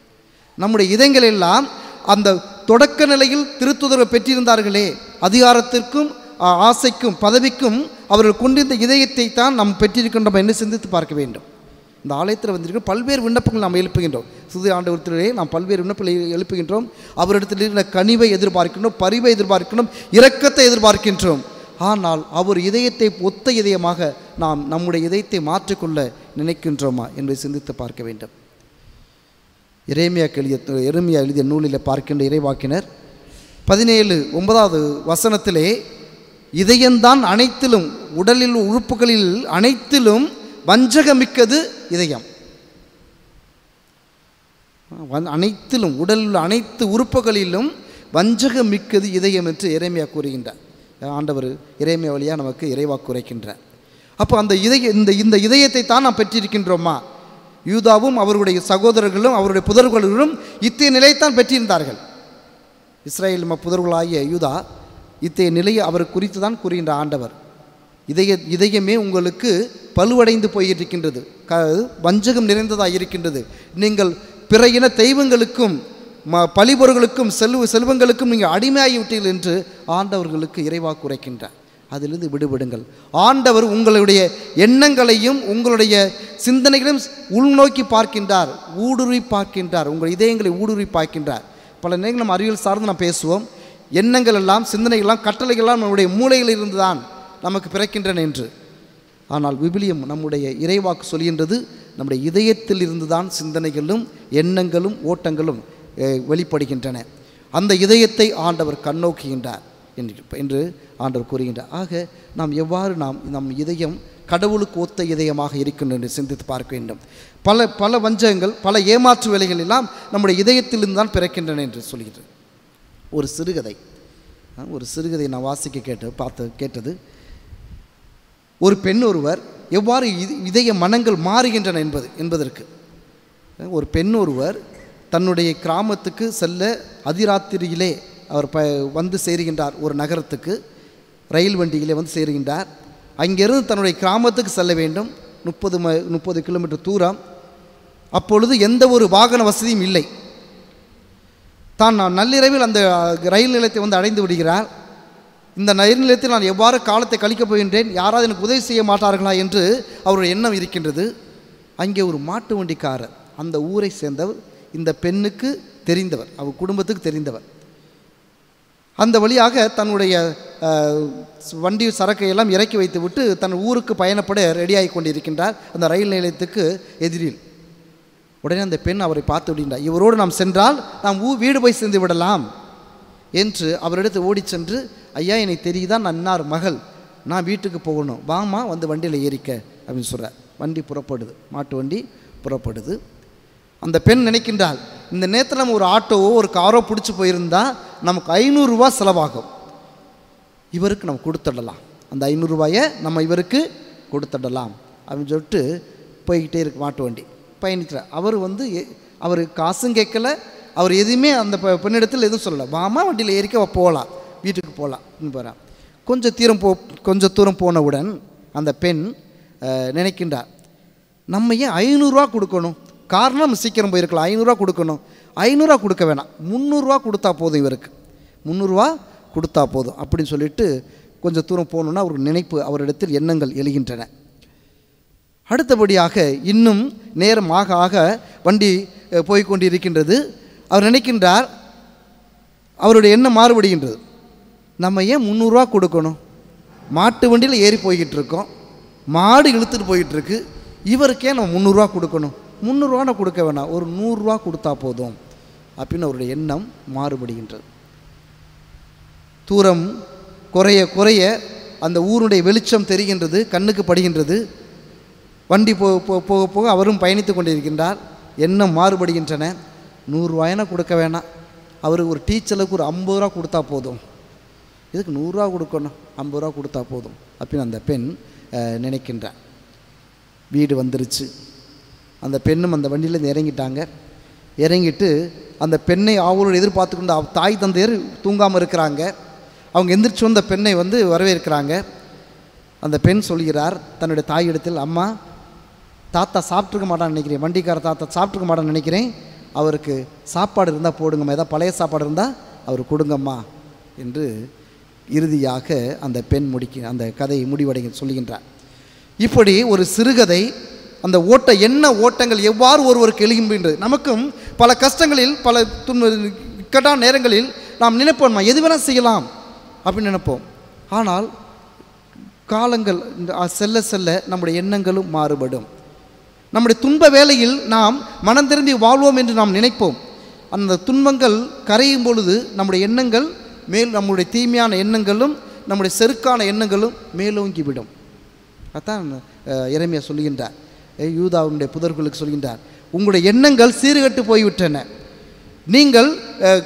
நம்முடைய இதயங்கள் எல்லாம் அந்த தொடக்க நிலையில் திருத்துதரை பெற்றிருந்தார்களே, அதிகாரத்திற்கும் ஆசைக்கும் பதவிக்கும் அவர்கள் கொண்டிருந்த இதயத்தை தான் நாம் பெற்றிருக்கின்றோம் என்று சிந்தித்து பார்க்க வேண்டும். இந்த ஆலயத்தில் வந்திருக்கிற பல்வேறு விண்ணப்பங்கள் நாம் எழுப்புகின்றோம். சுதி ஆண்டவரத்திலே நாம் பல்வேறு விண்ணப்பங்களை எழுப்புகின்றோம். அவரிடத்தில் இருக்கிற கனிவை எதிர்பார்க்கின்றோம், பரிவை எதிர்பார்க்கின்றோம், இரக்கத்தை எதிர்பார்க்கின்றோம். ஆனால் அவர் இதயத்தை ஒத்த இதயமாக நாம் நம்முடைய இதயத்தை மாற்றிக்கொள்ள நினைக்கின்றோமா என்பதை சிந்தித்து பார்க்க வேண்டும். எரேமியா எழுதிய நூலில் பார்க்கின்ற இறைவாக்கினர் 17:9 வசனத்திலே, இதயம்தான் அனைத்திலும், உடலில் உறுப்புகளில் அனைத்திலும் வஞ்சகமிக்கது இதயம். அனைத்திலும், உடலில் அனைத்து உறுப்புகளிலும் வஞ்சகமிக்கது இதயம் என்று எரேமியா கூறுகின்றார். ஆண்டவர் எரேமியா வழியாக நமக்கு இறைவாக்கு உரைக்கின்றார். அப்போ அந்த இந்த இதயத்தை தான் நாம் பெற்றிருக்கின்றோமா? யூதாவும் அவருடைய சகோதரர்களும் அவருடைய புதர்களும் இத்தகைய நிலையைத்தான் பெற்றிருந்தார்கள். இஸ்ரேல் புதர்களாகிய யூதா இத்தகைய நிலையை அவர் குறித்து தான் கூறுகின்ற ஆண்டவர். இதயமே உங்களுக்கு பழுவடைந்து போயிருக்கின்றது, வஞ்சகம் நிறைந்ததாக இருக்கின்றது. நீங்கள் பிற இன தெய்வங்களுக்கும் பழிபொருளுக்கும் செல்வங்களுக்கும் நீங்கள் அடிமையாகிவிட்டீர்கள் என்று ஆண்டவர்களுக்கு இறைவாக்கு உரைக்கின்றார். அதிலிருந்து விடுபடுங்கள். ஆண்டவர் உங்களுடைய எண்ணங்களையும் உங்களுடைய சிந்தனைகளையும் உள்நோக்கி பார்க்கின்றார், ஊடுருவி பார்க்கின்றார், உங்கள் இதயங்களை ஊடுருவி பார்க்கின்றார். பல நேரங்கள் நம்ம அறிவியல் சார்ந்து நாம் பேசுவோம். எண்ணங்கள் எல்லாம், சிந்தனைகள் எல்லாம், கட்டளைகள் எல்லாம் நம்முடைய மூளையில் இருந்து தான் நமக்கு பிறக்கின்றன என்று. ஆனால் விவிலியம் நம்முடைய இறைவாக்கு சொல்கின்றது, நம்முடைய இதயத்தில் இருந்து தான் சிந்தனைகளும் எண்ணங்களும் ஓட்டங்களும் வெளிப்படுகின்றன. அந்த இதயத்தை ஆண்டவர் கண்ணோக்குகின்றார் என்று ஆண்டவர் கூறுகின்றார். ஆக நாம் எவ்வாறு நம் இதயம் கடவுளுக்கு ஒத்த இதயமாக இருக்கின்றன என்று சிந்தித்து பார்க்க வேண்டும். பல வஞ்சகங்கள், பல ஏமாற்று வேலைகள் எல்லாம் நம்முடைய இதயத்திலிருந்து தான் பிறக்கின்றன என்று சொல்கிறது. ஒரு சிறுகதை நான் வாசிக்க கேட்டது. ஒரு பெண் ஒருவர் எவ்வாறு இதய மனங்கள் மாறுகின்றன என்பதற்கு. ஒரு பெண் ஒருவர் தன்னுடைய கிராமத்துக்கு செல்ல அதிராத்திரியிலே அவர் வந்து சேருகின்றார். ஒரு நகரத்துக்கு ரயில் வண்டியிலே வந்து சேருகின்றார். அங்கிருந்து தன்னுடைய கிராமத்துக்கு செல்ல வேண்டும், 30 கிலோமீட்டர் தூரம். அப்பொழுது எந்த ஒரு வாகன வசதியும் இல்லை. தான் நள்ளிரவில் அந்த ரயில் நிலையத்தை வந்து அடைந்து விடுகிறார். இந்த ரயில் நிலையத்தில் நான் எவ்வாறு காலத்தை கழிக்கப் போகின்றேன், யாராவது எனக்கு உதவி செய்ய மாட்டார்களா என்று அவருடைய எண்ணம் இருக்கின்றது. அங்கே ஒரு மாட்டு வண்டிக்காரர், அந்த ஊரை சேர்ந்தவர், இந்த பெண்ணுக்கு தெரிந்தவர், அவர் குடும்பத்துக்கு தெரிந்தவர். அந்த வழியாக தன்னுடைய வண்டி சரக்கையெல்லாம் இறக்கி வைத்து விட்டு தன் ஊருக்கு பயணப்பட ரெடியாகி கொண்டிருக்கின்றார் அந்த ரயில் நிலையத்துக்கு எதிரில். உடனே அந்த பெண் அவரை பார்த்து விடுகின்றார். இவரோடு நாம் சென்றால் நாம் வீடு போய் சேர்ந்து விடலாம் என்று அவரிடத்து ஓடி சென்று, ஐயா எனக்கு தெரியுதான், நான் இன்னார் மகள், நான் வீட்டுக்கு போகணும், வாமா வந்து வண்டியில் ஏறிக்க அப்படின்னு சொல்கிறார். வண்டி புறப்படுது, மாட்டு வண்டி புறப்படுது. அந்த பெண் நினைக்கின்றால், இந்த நேரத்தில் நம்ம ஒரு ஆட்டோவோ ஒரு காரோ பிடிச்சி போயிருந்தால் நமக்கு 500 ரூபா செலவாகும், இவருக்கு நம்ம கொடுத்துடலாம், அந்த 500 ரூபாயை நம்ம இவருக்கு கொடுத்துடலாம் அப்படின்னு சொல்லிட்டு போய்கிட்டே இருக்கு மாட்டு வண்டி. பயணிக்கிறார். அவர் காசும் கேட்கல, அவர் எதுவுமே அந்த பெண்ணிடத்தில் எதுவும் சொல்லலை. வாமா வண்டியில் ஏறிக்க போகலாம், வீட்டுக்கு போகலாம் போகிறார். கொஞ்சம் தூரம் போனவுடன் அந்த பெண் நினைக்கின்றார், நம்ம ஏன் 500 ரூபா கொடுக்கணும், காரணம் நம்ம சீக்கிரம் போயிருக்கலாம், 500 ரூபா கொடுக்கணும், 500 ரூபா கொடுக்க வேணாம், 300 ரூபா கொடுத்தா போதும், இவருக்கு 300 ரூபா கொடுத்தா போதும் அப்படின்னு சொல்லிட்டு கொஞ்சம் தூரம் போகணுன்னா அவருக்கு நினைப்பு, அவரிடத்தில் எண்ணங்கள் எழுகின்றன. அடுத்தபடியாக இன்னும் நேரம் ஆக வண்டி போய்கொண்டிருக்கின்றது. அவர் நினைக்கின்றார், அவருடைய எண்ணம் மாறுபடுகின்றது, நம்ம ஏன் 300 ரூபா கொடுக்கணும், மாட்டு வண்டியில் ஏறி போய்கிட்டு இருக்கோம், மாடு இழுத்துட்டு போயிட்டுருக்கு, இவருக்கே நம்ம 300 ரூபா கொடுக்கணும், 300 ரூபா நான் கொடுக்க வேணாம், ஒரு 100 ரூபா கொடுத்தா போதும் அப்படின்னு அவருடைய எண்ணம் மாறுபடுகின்றது. தூரம் குறைய குறைய அந்த ஊருடைய வெளிச்சம் தெரிகின்றது, கண்ணுக்கு படுகின்றது. வண்டி போக போக அவரும் பயணித்து கொண்டிருக்கின்றார். எண்ணம் மாறுபடுகின்றன. 100 ரூபாயினா கொடுக்க வேணாம், அவருக்கு ஒரு டீச்சருக்கு ஒரு 50 ரூபா கொடுத்தா போதும், இதுக்கு 100 ரூபா கொடுக்கணும், 50 ரூபா கொடுத்தா போதும் அப்படின்னு அந்த பெண் நினைக்கின்றார். வீடு வந்துருச்சு. அந்த பெண்ணும் அந்த வண்டியிலேருந்து இறங்கிட்டாங்க. இறங்கிட்டு அந்த பெண்ணை அவரோடு எதிர்பார்த்து கொண்டு தாய் தந்தையர் தூங்காமல் இருக்கிறாங்க. அவங்க எந்திரிச்சு வந்த பெண்ணை வந்து வரவேற்கிறாங்க. அந்த பெண் சொல்கிறார் தன்னுடைய தாயிடத்தில், அம்மா தாத்தா சாப்பிட்ருக்க மாட்டான்னு நினைக்கிறேன், வண்டிக்கார தாத்தா சாப்பிட்ருக்க மாட்டான்னு நினைக்கிறேன், அவருக்கு சாப்பாடு இருந்தால் போடுங்கம்மா, ஏதாவது பழைய சாப்பாடு இருந்தால் அவர் கொடுங்கம்மா என்று இறுதியாக அந்த பெண் அந்த கதையை முடிவடை சொல்லுகின்றார். இப்படி ஒரு சிறுகதை அந்த என்ன ஓட்டங்கள் எவ்வாறு ஒருவருக்கு எழுகின்றது. நமக்கும் பல கஷ்டங்களில் பல இக்கட்டான நேரங்களில் நாம் நினைப்போம் எது வேணால் செய்யலாம் அப்படின்னு நினைப்போம். ஆனால் காலங்கள் செல்ல செல்ல நம்முடைய எண்ணங்களும் மாறுபடும். நம்முடைய துன்ப வேளையில் நாம் மனம் திரும்பி வாழ்வோம் என்று நாம் நினைப்போம். அந்த துன்பங்கள் கரையும் பொழுது நம்முடைய எண்ணங்கள் நம்முடைய தீமையான எண்ணங்களும் நம்முடைய செருக்கான எண்ணங்களும் மேலோங்கிவிடும். அதான் எரேமியா சொல்கின்றார், யூதாவுடைய புதர்களுக்கு சொல்கின்றார், உங்களுடைய எண்ணங்கள் சீர்கட்டு போய்விட்டன, நீங்கள்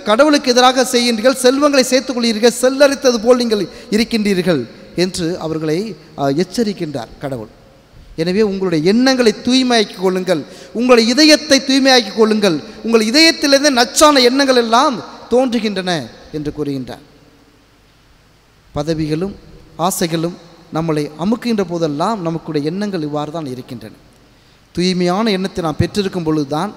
கடவுளுக்கு எதிராக செய்கின்றீர்கள், செல்வங்களை சேர்த்துக் கொள்கிறீர்கள், செல்லரித்தது போல் நீங்கள் இருக்கின்றீர்கள் என்று அவர்களை எச்சரிக்கின்றார் கடவுள். எனவே உங்களுடைய எண்ணங்களை தூய்மையாக்கிக் கொள்ளுங்கள், உங்களுடைய இதயத்தை தூய்மையாக்கிக் கொள்ளுங்கள், உங்கள் இதயத்திலிருந்து நச்சான எண்ணங்கள் எல்லாம் தோன்றுகின்றன என்று கூறுகின்றார். பதவிகளும் ஆசைகளும் நம்மளை அமுக்குகின்ற போதெல்லாம் நமக்குடைய எண்ணங்கள் இவ்வாறு தான் இருக்கின்றன. தூய்மையான எண்ணத்தை நாம் பெற்றிருக்கும் பொழுதுதான்,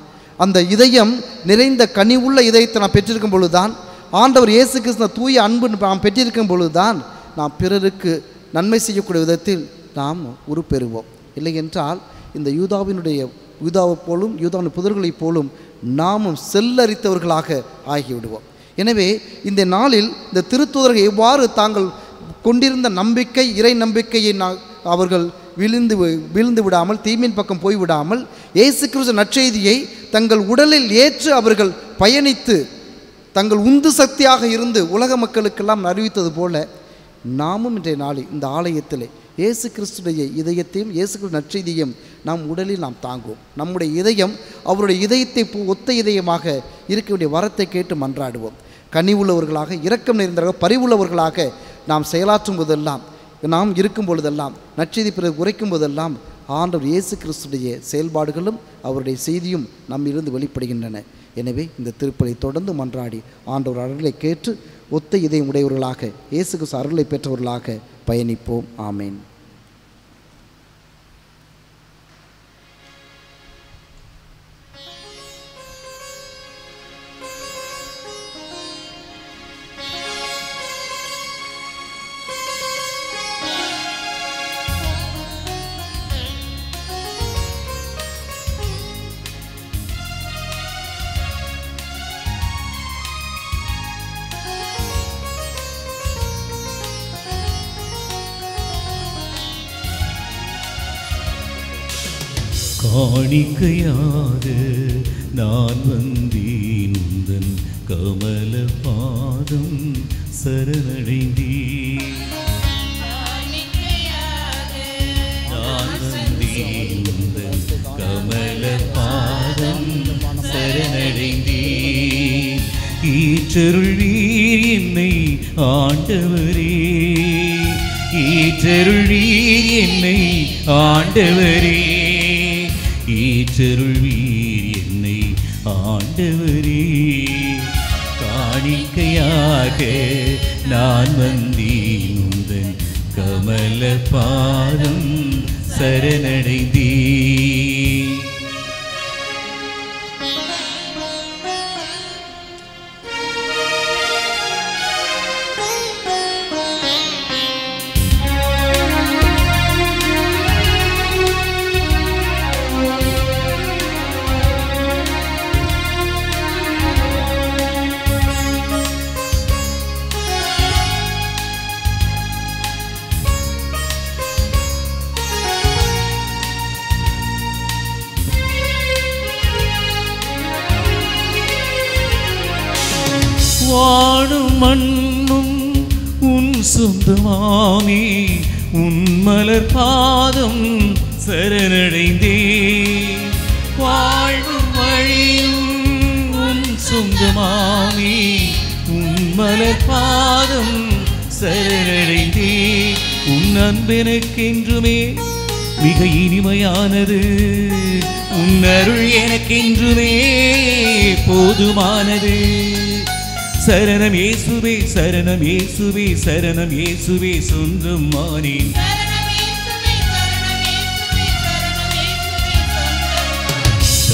அந்த இதயம் நிறைந்த கனிவுள்ள இதயத்தை நாம் பெற்றிருக்கும் பொழுதுதான், ஆண்டவர் இயேசு கிறிஸ்து தூய அன்பு நாம் பெற்றிருக்கும் பொழுதுதான் நாம் பிறருக்கு நன்மை செய்யக்கூடிய விதத்தில் நாம் உருப்பெறுவோம். இல்லை என்றால் இந்த யூதாவை போலும் யூதாவின் புதர்களைப் போலும் நாமும் செல்லரித்தவர்களாக ஆகிவிடுவோம். எனவே இந்த நாளில் இந்த திருத்தூதர்கள் எவ்வாறு தாங்கள் கொண்டிருந்த நம்பிக்கை, இறை நம்பிக்கையை அவர்கள் விழுந்து விடாமல், தீமின் பக்கம் போய்விடாமல், இயேசு கிறிஸ்து நற்செய்தியை தங்கள் உடலில் ஏற்று அவர்கள் பயணித்து தங்கள் உந்து சக்தியாக இருந்து உலக மக்களுக்கெல்லாம் அறிவித்தது போல நாமும் இன்றைய நாளில் இந்த ஆலயத்தில் இயேசு கிறிஸ்துடைய இதயத்தையும் இயேசு கிறிஸ்து நற்செய்தியையும் நாம் உடலில் நாம் தாங்குவோம். நம்முடைய இதயம் அவருடைய இதயத்தை ஒத்த இதயமாக இருக்க வேண்டிய வரத்தை கேட்டு மன்றாடுவோம். கனிவுள்ளவர்களாக, இரக்கம் நிறைந்தவர்களாக, பரிவுள்ளவர்களாக நாம் செயலாற்றும் போதெல்லாம், நாம் இருக்கும் பொழுதெல்லாம், நற்செய்தி பிறகு உரைக்கும் போதெல்லாம் ஆண்டவர் இயேசு கிறிஸ்துடைய செயல்பாடுகளும் அவருடைய செய்தியும் நம்மிலிருந்து வெளிப்படுகின்றன. எனவே இந்த திருப்பலை தொடர்ந்து மன்றாடி ஆண்டவர் அருளை கேட்டு ஒத்த இதயம் உடையவர்களாக, இயேசு கிறிஸ்து அருளை பெற்றவர்களாக பயணிப்போம். ஆமேன். காணிக்கையாக நான் வந்தேன் உந்தன் கமல பாதம் சரணடைந்தேன். நான் வந்தேன் உந்தன் கமல பாதம் சரணடைந்தேன். ஈற்றருள்வீர் என்னை ஆண்டவரே, ஈற்றருள்வீர் என்னை ஆண்டவரே, ஈற்றருள்வீர் என்னை ஆண்டவரே. காணிக்கையாக நான் வந்தேன் உந்தன் கமல பாதம் சரணடைந்தேன். வானும் மண்ணும் உன் சொந்தமாமே, உன் மலர் பாதம் சரணடைந்தே. வாழ்வும் வழியும் உன் சொந்தமாமே, உன் மலர் பாதம் சரணடைந்தே. உன் அன்பெனக்கென்றுமே மிக இனிமையானது, உன் அருள் எனக்கென்றுமே போதுமானது. சரணம் இயேசுவே, சரணம் இயேசுவே, சரணம் இயேசுவே சொந்தம் மானேன்.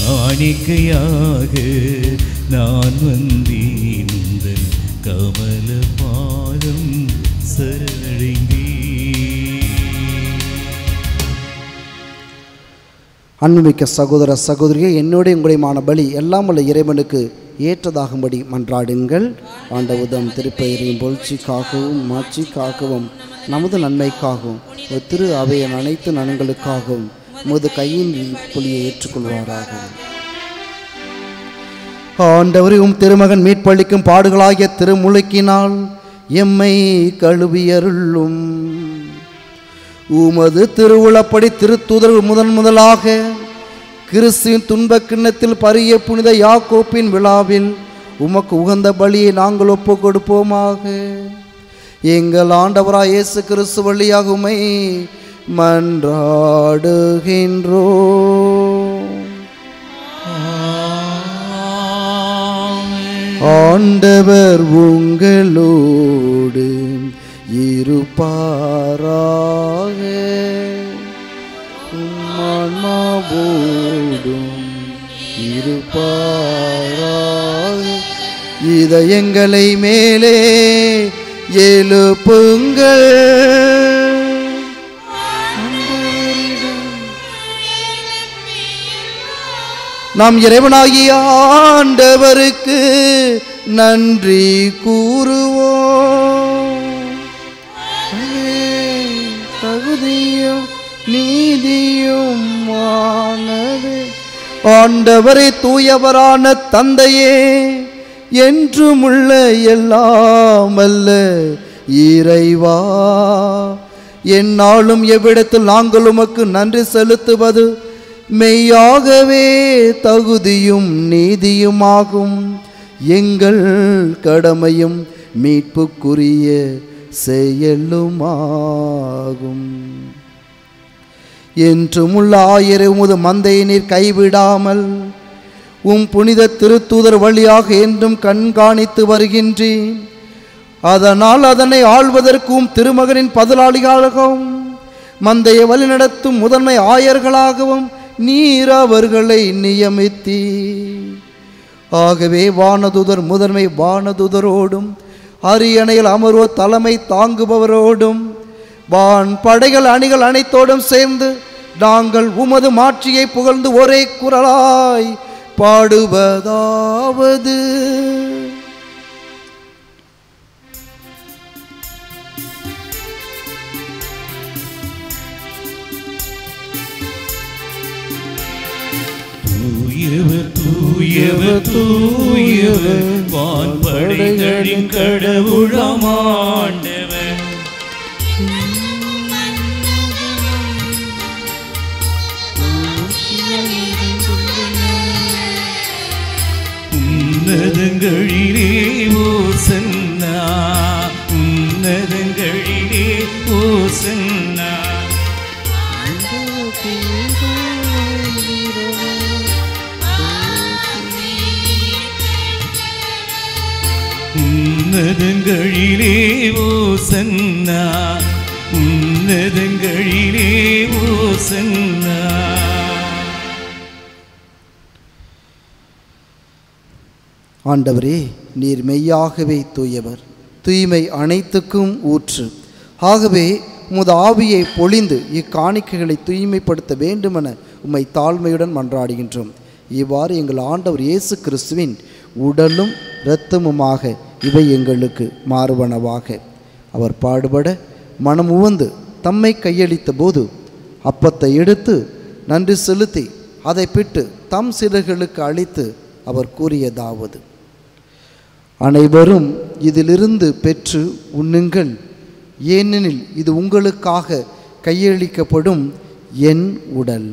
காணிக்கையாக நான் வந்தேன் உந்தன் கமல பாதம் சரணடைந்தேன். அன்புமிக்க சகோதர சகோதரியே, என்னோட உங்களுடையமான பலி எல்லாம் உள்ள இறைவனுக்கு ஏற்றதாகும்படி மன்றாடுங்கள். ஆண்டவதம் திருப்பெயரின் பொழ்ச்சிக்காகவும் மாட்சிக்காகவும் நமது நன்மைக்காகவும் திரு அவையின் அனைத்து நலன்களுக்காகவும் உமது கையின் புலியை ஏற்றுக்கொள்வாராக. ஆண்டவரையும் திருமகன் மீட்பளிக்கும் பாடுகளாகிய திருமுழுக்கினால் எம்மை கழுவியருளும். உமது திருவுளப்படி திருத்தூதர் முதலாக கிறிஸ்துவின் துன்பக் கிண்ணத்தில் பரிய புனித யாக்கோப்பின் விழாவில் உமக்கு உகந்த பலியை நாங்கள் ஒப்புக் கொடுப்போமாக. எங்கள் ஆண்டவராய் இயேசு கிறிஸ்து வழியாக உம்மை மன்றாடுகின்றோம். ஆண்டவர் உங்களோடு இருப்பாராக. ஆன்மாவோடும் இருப்பாராக. இதயங்களை மேலே எழுப்புங்கள். நாம் இறைவனாகிய ஆண்டவருக்கு நன்றி கூறுவோம். தகுதியும் நீதியும் ஆனது. ஆண்டவரே, தூயவரான தந்தையே, என்றுமுள்ள எல்லாம் அல்ல இறைவா, எந்நாளும் எவ்விடத்தில் நாங்கள் உமக்கு நன்றி செலுத்துவது மெய்யாகவே தகுதியும் நீதியுமாகும். எங்கள் கடமையும் மீட்புக்குரிய செயலுமாகும். என்றுமுள்ள ஆயிரம் உமது மந்தையை நீர் கைவிடாமல் புனித திருத்தூதர் வழியாக என்றும் கண்காணித்து வருகின்றேன். அதனால் அதனை ஆள்வதற்கும் திருமகனின் பதிலாளிகளாகவும் மந்தையை வழிநடத்தும் முதன்மை ஆயர்களாகவும் நீர் அவர்களை நியமித்தீ. ஆகவே வானதுதர் முதன்மை வானதுதரோடும் அரியணையில் அமர்வோர் தலைமை தாங்குபவரோடும் வான் படைகள் அணிகள் அனைத்தோடும் சேர்ந்து நாங்கள் உமது மாட்சியை புகழ்ந்து ஒரே குரலாய் பாடுவதாவது: தூயவர் தூயவர் தூயவர் வான்படைகளின் கடவுளாம் ஆண்டவர், உன்னதங்களிலே ஓசன்னா, உன்னதங்களிலே ஓசன்னா. உன்னதங்களிலே ஓசன்னா, உன்னதங்களிலே ஓசன்னா. ஆண்டவரே, நீர் மெய்யாகவே தூயவர், தூய்மை அனைத்துக்கும் ஊற்று. ஆகவே உமது ஆவியை பொழிந்து இக்காணிக்கைகளை தூய்மைப்படுத்த வேண்டுமென உம்மை தாழ்மையுடன் மன்றாடுகின்றோம். இவ்வாறு எங்கள் ஆண்டவர் இயேசு கிறிஸ்துவின் உடலும் இரத்தமுமாக இவை எங்களுக்கு மாறுவனவாக. அவர் பாடுபட மனம் உவந்து தம்மை கையளித்த போது அப்பத்தை எடுத்து நன்றி செலுத்தி அதை பிட்டு தம் சீடர்களுக்கு அளித்து அவர் கூறியதாவது: அனைவரும் இதிலிருந்து பெற்று உண்ணுங்கள், ஏனெனில் இது உங்களுக்காக கையளிக்கப்படும் என் உடல்.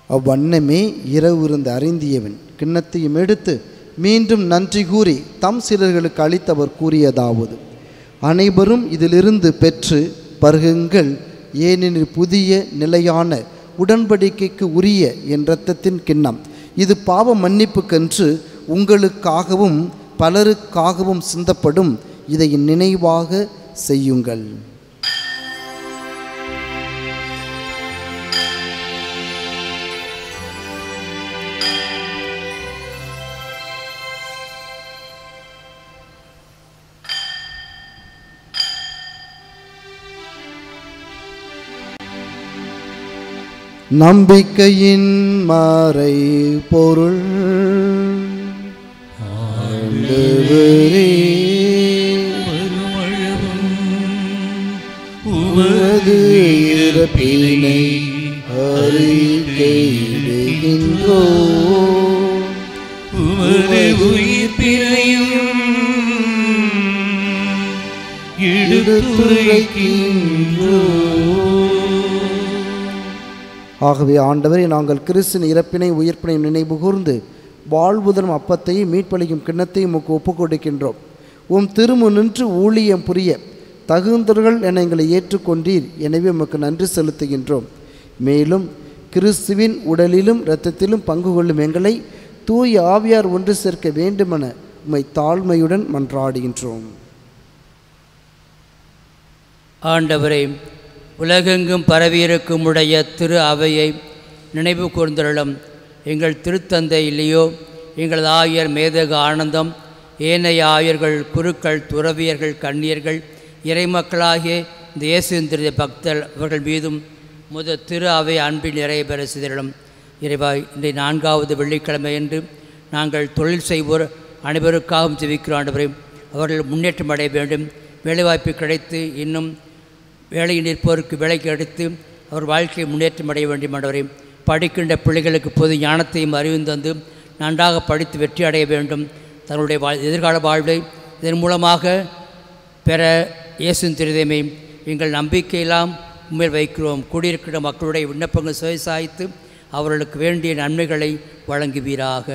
அவ்வண்ணமே இரவு இருந்து அறிந்தியவன் கிண்ணத்தையும் எடுத்து மீண்டும் நன்றி கூறி தம் சீடர்களுக்கு அளித்தவர் கூறியதாவது: அனைவரும் இதிலிருந்து பெற்று பருகுங்கள், ஏனெனில் புதிய நிலையான உடன்படிக்கைக்கு உரிய என் இரத்தத்தின் கிண்ணம், இது பாவ மன்னிப்புக்கென்று உங்களுக்காகவும் பலருக்காகவும் சிந்தப்படும் இதை நினைவாக செய்யுங்கள். நம்பிக்கையின் மறை பொருள் ஆண்டவரே, உமது இறப்பினை அறிக்கையிடுகின்றோம், உமது உயிர்ப்பினையும் எடுத்துரைக்கின்றோம். ஆகவே ஆண்டவரே, நாங்கள் கிறிஸ்தின் இறப்பினை உயிர்ப்பினை நினைவு கூர்ந்து வாழ்வுதலும் அப்பத்தையும் மீட்பளிக்கும் கிண்ணத்தையும் உமக்கு ஒப்புக் கொடுக்கின்றோம். உம் திருமு நின்று ஊழியம் புரிய தகுந்தவர்கள் என எங்களை ஏற்றுக்கொண்டீர். எனவே உமக்கு நன்றி செலுத்துகின்றோம். மேலும் கிறிஸ்துவின் உடலிலும் இரத்தத்திலும் பங்கு கொள்ளும் எங்களை தூய ஆவியார் ஒன்று சேர்க்க வேண்டுமென உம்மை தாழ்மையுடன் மன்றாடுகின்றோம். ஆண்டவரே, உலகெங்கும் பரவியிருக்கும் உடைய திரு அவையை நினைவு கூர்ந்தருளும். எங்கள் திருத்தந்தை இல்லையோ, எங்களது ஆயர் மேதக ஆனந்தம், ஏனைய ஆயர்கள், குருக்கள், துறவியர்கள், கன்னியர்கள், இறைமக்களாகிய இந்த இயேசுந்திரிய பக்தர் அவர்கள் மீதும் திரு அவை அன்பில் நிறைய பெற செய்திருளும். இறைவாய், இன்றைய 4வது வெள்ளிக்கிழமை என்று நாங்கள் தொழில் செய்வோர் அனைவருக்காகவும் ஜெபிக்கிறோம். ஆண்டவரே, அவர்கள் முன்னேற்றம் அடைய வேண்டும். வேலைவாய்ப்பு கிடைத்து இன்னும் வேலையில் இருப்போருக்கு வேலை கிடைத்து அவர் வாழ்க்கையை முன்னேற்றம் அடைய வேண்டும். ஆண்டவரே, படிக்கின்ற பிள்ளைகளுக்கு பொது ஞானத்தையும் அறிவும் தந்து நன்றாக படித்து வெற்றி அடைய வேண்டும். தன்னுடைய எதிர்கால வாழ்வை இதன் மூலமாக பெற இயேசுவின் திருதயமே எங்கள் நம்பிக்கையெல்லாம் உண்மையில் வைக்கிறோம். கூடியிருக்கிற மக்களுடைய விண்ணப்பங்கள் சுயசாய்த்து அவர்களுக்கு வேண்டிய நன்மைகளை வழங்குவீராக.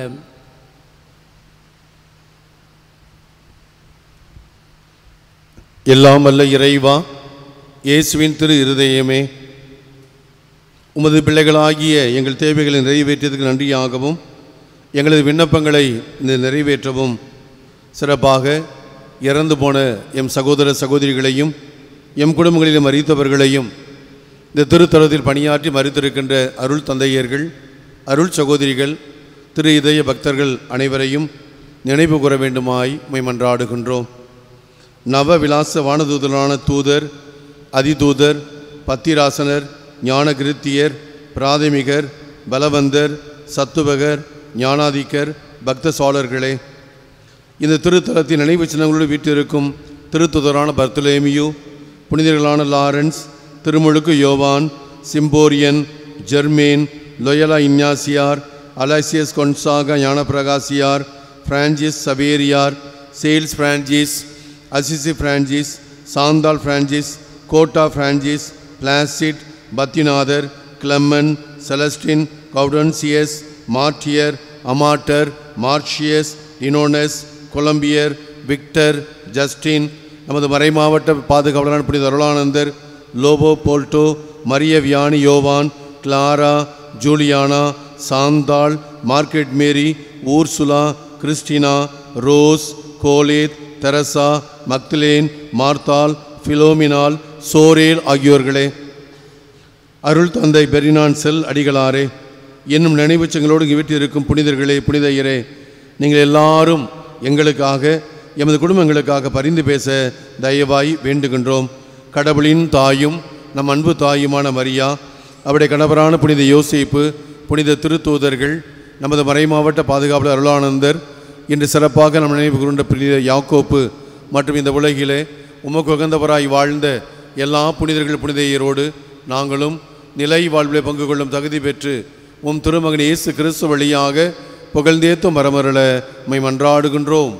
எல்லாம் வல்ல இறைவா, இயேசுவின் திரு இருதயமே, உமது பிள்ளைகளாகிய எங்கள் தேவைகளை நிறைவேற்றியதற்கு நன்றியாகவும் எங்களது விண்ணப்பங்களை நிறைவேற்றவும் சிறப்பாக இறந்து போன எம் சகோதர சகோதரிகளையும் எம் குடும்பங்களிலும் மரித்தவர்களையும் இந்த திருத்தலத்தில் பணியாற்றி மரித்திருக்கின்ற அருள் தந்தையர்கள், அருள் சகோதரிகள், திரு இதய பக்தர்கள் அனைவரையும் நினைவு கூற வேண்டுமாய் உம்மை மன்றாடுகின்றோம். நவ விலாச வானதூதரான தூதர், அதிதூதர், பத்திராசனர், ஞானகிருத்தியர், பிராதமிகர், பலவந்தர், சத்துவகர், ஞானாதிக்கர், பக்த சோழர்களே, இந்த திருத்தலத்தின் நினைவு சின்னங்களோடு வீட்டிருக்கும் திருத்துதரான பர்த்தலேமியு, புனிதர்களான லாரன்ஸ், திருமுழுக்கு யோவான், சிம்போரியன், ஜெர்மேன், லொயலா இஞ்ஞாசியார், அலசியஸ் கொன்சாகா ஞானப்பிரகாசியார், பிரான்சிஸ் சவேரியார், Sales Francis, Assisi Francis, Chantal Francis, கோட்டா பிரான்சிஸ், பிளாசிட், பத்திநாதர், கிளம்மன், செலஸ்டின், கவுடன்சியஸ், மார்டியர், அமாட்டர், மார்ஷியஸ், இனோனஸ், கொலம்பியர், விக்டர், ஜஸ்டின், நமது மறைமாவட்ட பாதுகாவலரான புனித அருளானந்தர், லோபோ போல்டோ, மரிய வியானி யோவான், Clara, Juliana, Chantal, Margaret Mary, Ursula, Christina, Rose, Colette, Teresa, Magdalene, Martha, Philomena, சோரேல் ஆகியோர்களே, அருள் தந்தை பெரினான் செல் அடிகளாரே, என்னும் நினைவுச்சங்களோடு இங்கு வீட்டில் புனிதர்களே, புனிதையரே, நீங்கள் எல்லாரும் எங்களுக்காக, எமது குடும்பங்களுக்காக பரிந்து பேச தயவாய் வேண்டுகின்றோம். கடவுளின் தாயும் நம் அன்பு தாயுமான மரியா, அவருடைய கணவரான புனித யோசேப்பு, புனித திருத்தூதர்கள், நமது மறைமாவட்ட பாதுகாவலர் அருளானந்தர், இன்று சிறப்பாக நம் நினைவு கூர்ந்த புனித யாக்கோப்பு மற்றும் இந்த உலகிலே உமக்கு உகந்தவராய் வாழ்ந்த எல்லா புனிதர்கள் புனிதையரோடு நாங்களும் நிலை வாழ்விலே பங்கு கொள்ளும் தகுதி பெற்று உம் திருமகன் இயேசு கிறிஸ்து வழியாக புகழ்ந்தேத்தும் மரமருள உம்மை மன்றாடுகின்றோம்.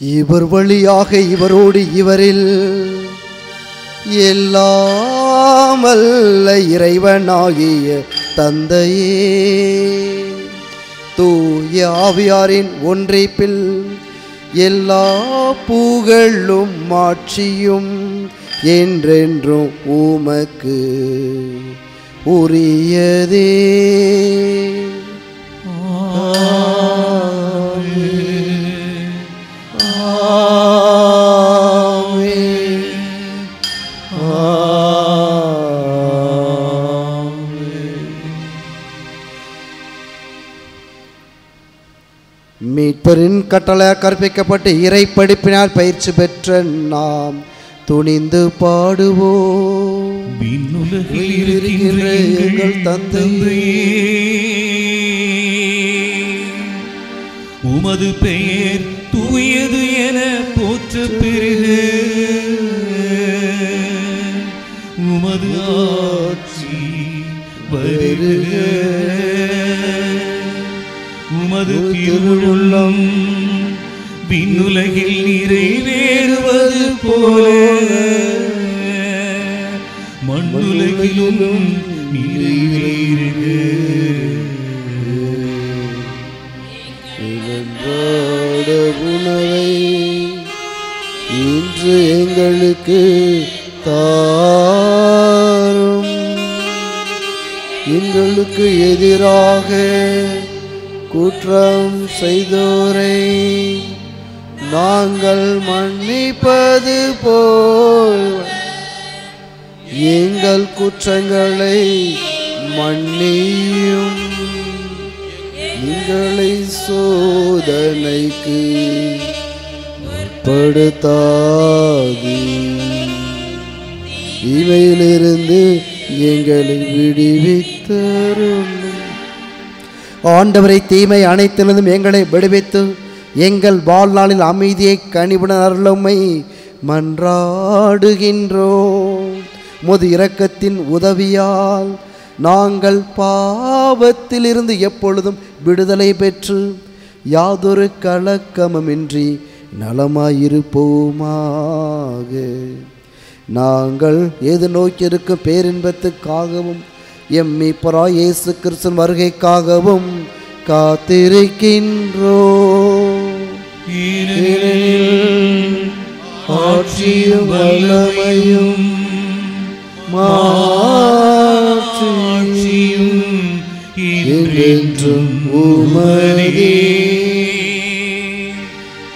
இவர் வழியாக இவரோடு இவரில் எல்லாம் வல்ல இறைவனாகிய தந்தையே, தூய ஆவியாரின் ஒன்றிப்பில் எல்லா புகழும் மாட்சியும் என்றென்றும் உமக்கு உரியதே. மீட்பரின் கட்டளை கற்பிக்கப்பட்டு இறை படிப்பினால் பயிற்சி பெற்ற நாம் துணிந்து பாடுவோம். விண்ணுலகில் இருக்கின்ற எங்கள் தந்தையே, உமது பெயர் தூயது என போற்றப் பெறுக. உமது ஆட்சி வருக. உமது திருவுள்ளம் விண்ணுலகில் நிறைவேறுவது போல மண்ணுலகிலும் நிறைவேறுக. அன்றாட உணவை இன்று எங்களுக்கு தாரும். எங்களுக்கு எதிராக குற்றம் செய்தோரை நாங்கள் மன்னிப்பது போல் எங்கள் குற்றங்களை மன்னியும். எங்களை சோதனைக்கு உட்படுத்தாதே, இவையிலிருந்து எங்களை விடுவித்தருளும். ஆண்டவரை தீமை அனைத்திலிருந்தும் எங்களை விடுவித்து எங்கள் வாழ்நாளில் அமைதியை கனிவுடன் அருளுமை மன்றாடுகின்றோம். முது இரக்கத்தின் உதவியால் நாங்கள் பாவத்திலிருந்து எப்பொழுதும் விடுதலை பெற்று யாதொரு கலக்கமுமின்றி நலமாயிருப்போமாக. நாங்கள் எது நோக்கியிருக்கும் பேரின்பத்துக்காகவும் எம் மீட்பராய் இயேசு கிறிஸ்துவின் வருகைக்காகவும் காத்திருக்கின்றோம். ஆட்சியும் வல்லமையும் மாட்சியும் என்றென்றும் உமதே.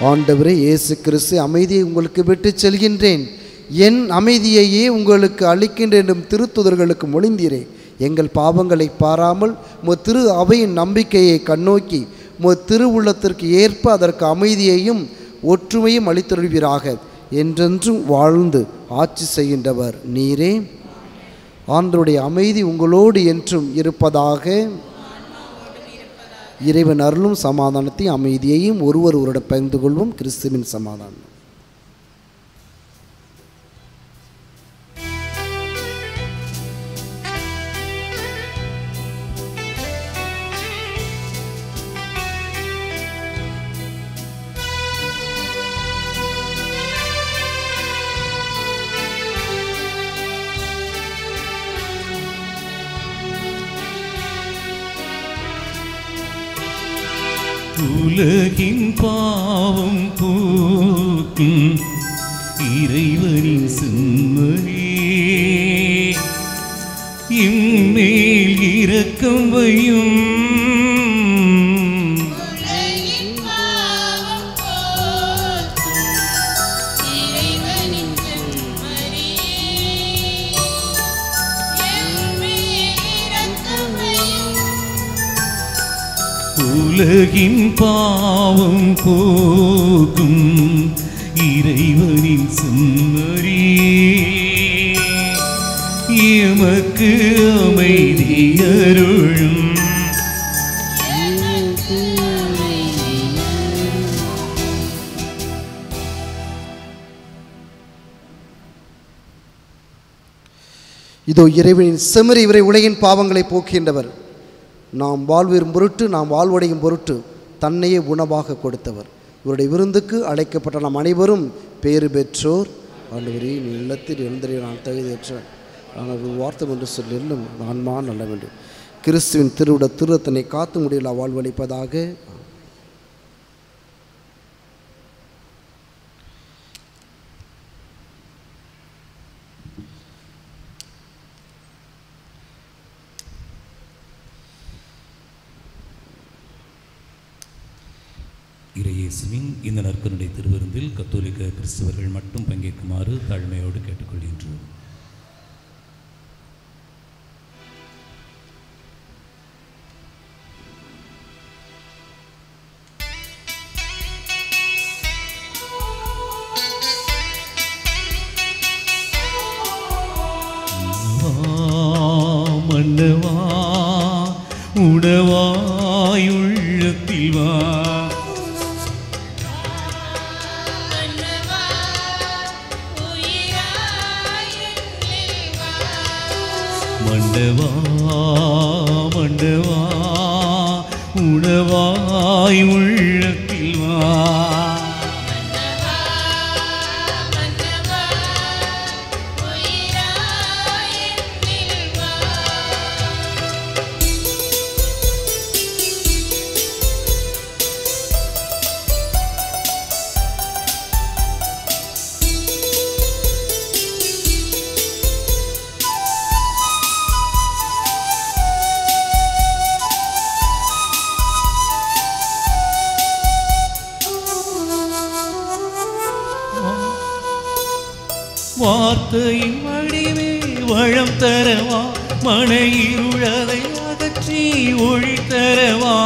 ஆண்டவரே இயேசு கிறிஸ்து, அமைதியை உங்களுக்கு விட்டுச் செல்கின்றேன், என் அமைதியையே உங்களுக்கு அளிக்கின்றேன் என்றும் திருத்துதர்களுக்கு மொழிந்தீரே. எங்கள் பாவங்களை பாராமல் திரு அவையின் நம்பிக்கையை கண்ணோக்கி திருவுள்ளத்திற்கு ஏற்ப அதற்கு அமைதியையும் ஒற்றுமையும் அளித்தருள்வீராக. என்றென்றும் வாழ்ந்து ஆட்சி செய்கின்றவர் நீரே. ஆண்டவருடைய அமைதி உங்களோடு என்றும் இருப்பதாக. இறைவன் அருளும் சமாதானத்தையும் அமைதியையும் ஒருவரோட பகிர்ந்து கொள்வோம். கிறிஸ்துவின் சமாதானம். உலகின் பாவம் போக்கும் இறைவனின் செம்மறே, இம்மேல் இரக்கம் வையும். உலகின் பாவம் போக்கும் இறைவனின் செம்மறே, எமக்கு அமைதி அருளும். இதோ இறைவனின் செம்மறி, இவரை உலகின் பாவங்களை போக்குகின்றவர். நாம் வாழ்விரும் பொருட்டு, நாம் வாழ்வடையும் பொருட்டு தன்னையே உணவாக கொடுத்தவர். இவருடைய விருந்துக்கு அழைக்கப்பட்ட நாம் அனைவரும் பேறு பெற்றோர். ஆண்டவரே, நீ இல்லத்தில் எழுந்தறிய நான் தகுதியற்றேன், ஆனால் ஒரு வார்த்தை என்று சொல்லும் ஆன்மா நல்ல வேண்டும். கிறிஸ்துவின் திருவிட திருத்தனை காத்து முடியல வாழ்வளிப்பதாக. இயேசுவின் இந்த நற்கருணை திருவிருந்தில் கத்தோலிக்க கிறிஸ்தவர்கள் மட்டும் பங்கேற்குமாறு தாழ்மையோடு கேட்டுக்கொள்கின்றோம். மன்னவா உணவாய் உள்ளத்தில் வா, மன்னவா மன்னவா உணவாய் உள்ளத்தில் வா, வார்த்தையின் வடிவே வளம் தரவா, மன இருளதை அகற்றி ஒளி தரவா,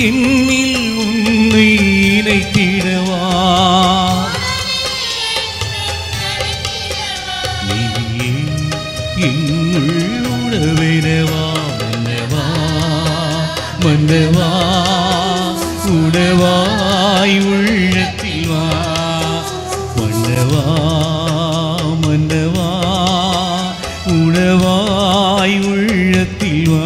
என்னில் உன்னை இணைத்திடவா, உணவெனவா, மன்னவா மன்னவா உணவாய் உள்ளத்தில் வா, மன்னவா மன்னவா உணவாய் உள்ளத்தில் வா,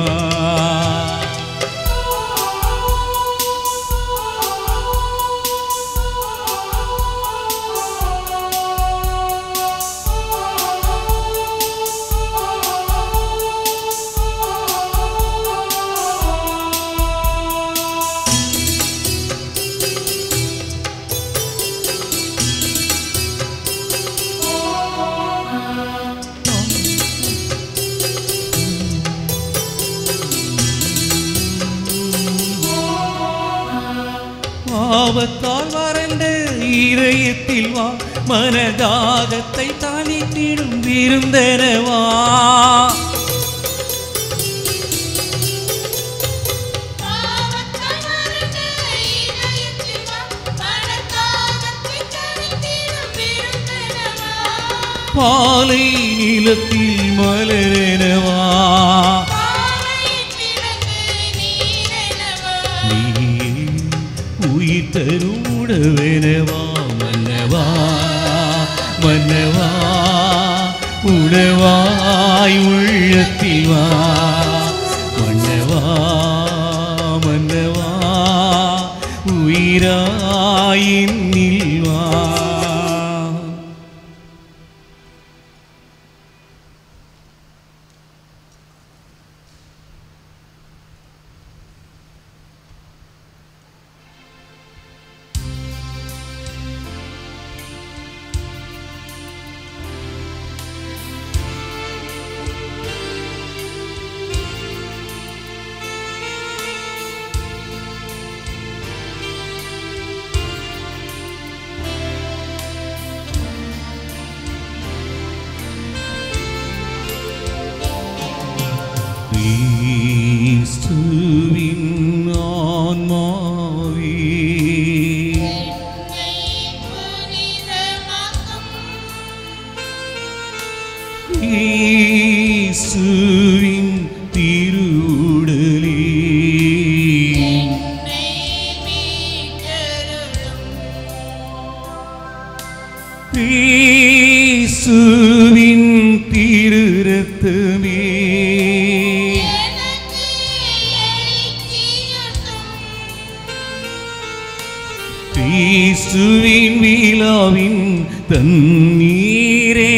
பாவத்தால் வறண்ட இதயத்தில் வா, மனதாகத்தை தணித்திடும் விருந்தனவா, பாலை நிலத்தில் மலரெனவா, உயிர் தரும் உணவெனவா, மன்னவா மன்னவா உணவாய் உள்ளத்தில் வா, மன்னவா மன்னவா உயிராயின் வா, கிறிஸ்துவின் ஆன்மாவே கிறிஸ்துவின் திருவுடலே கிறிஸ்துவின் திரு இரத்தமே கிறிஸ்துவின் விழாவின் தண்ணீரே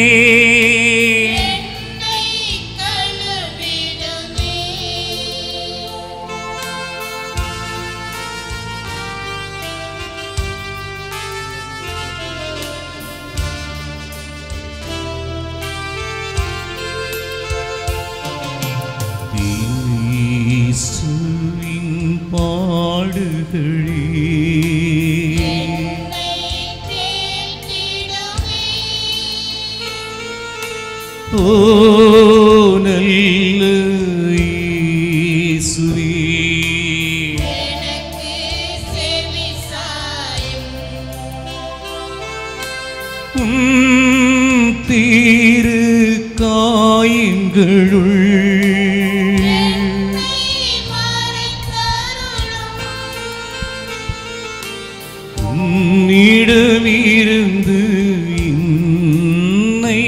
ஓ நல்ல இயேசுவே, எனக்கு செவி சாயும். தீரு காயங்களுள் உன்னிடமிருந்து என்னை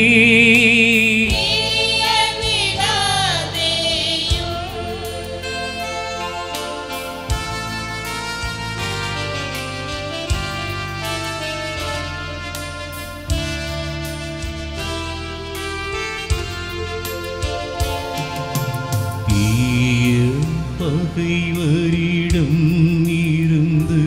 பகைவரிடம் இருந்து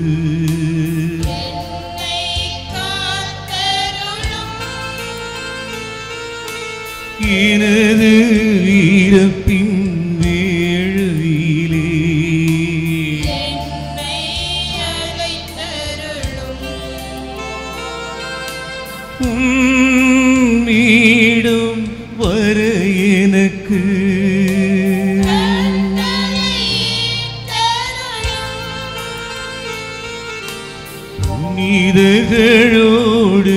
எனது இறப்பின் வேளையிலே உன்னிடம் வர எனக்கு நீதகளோடு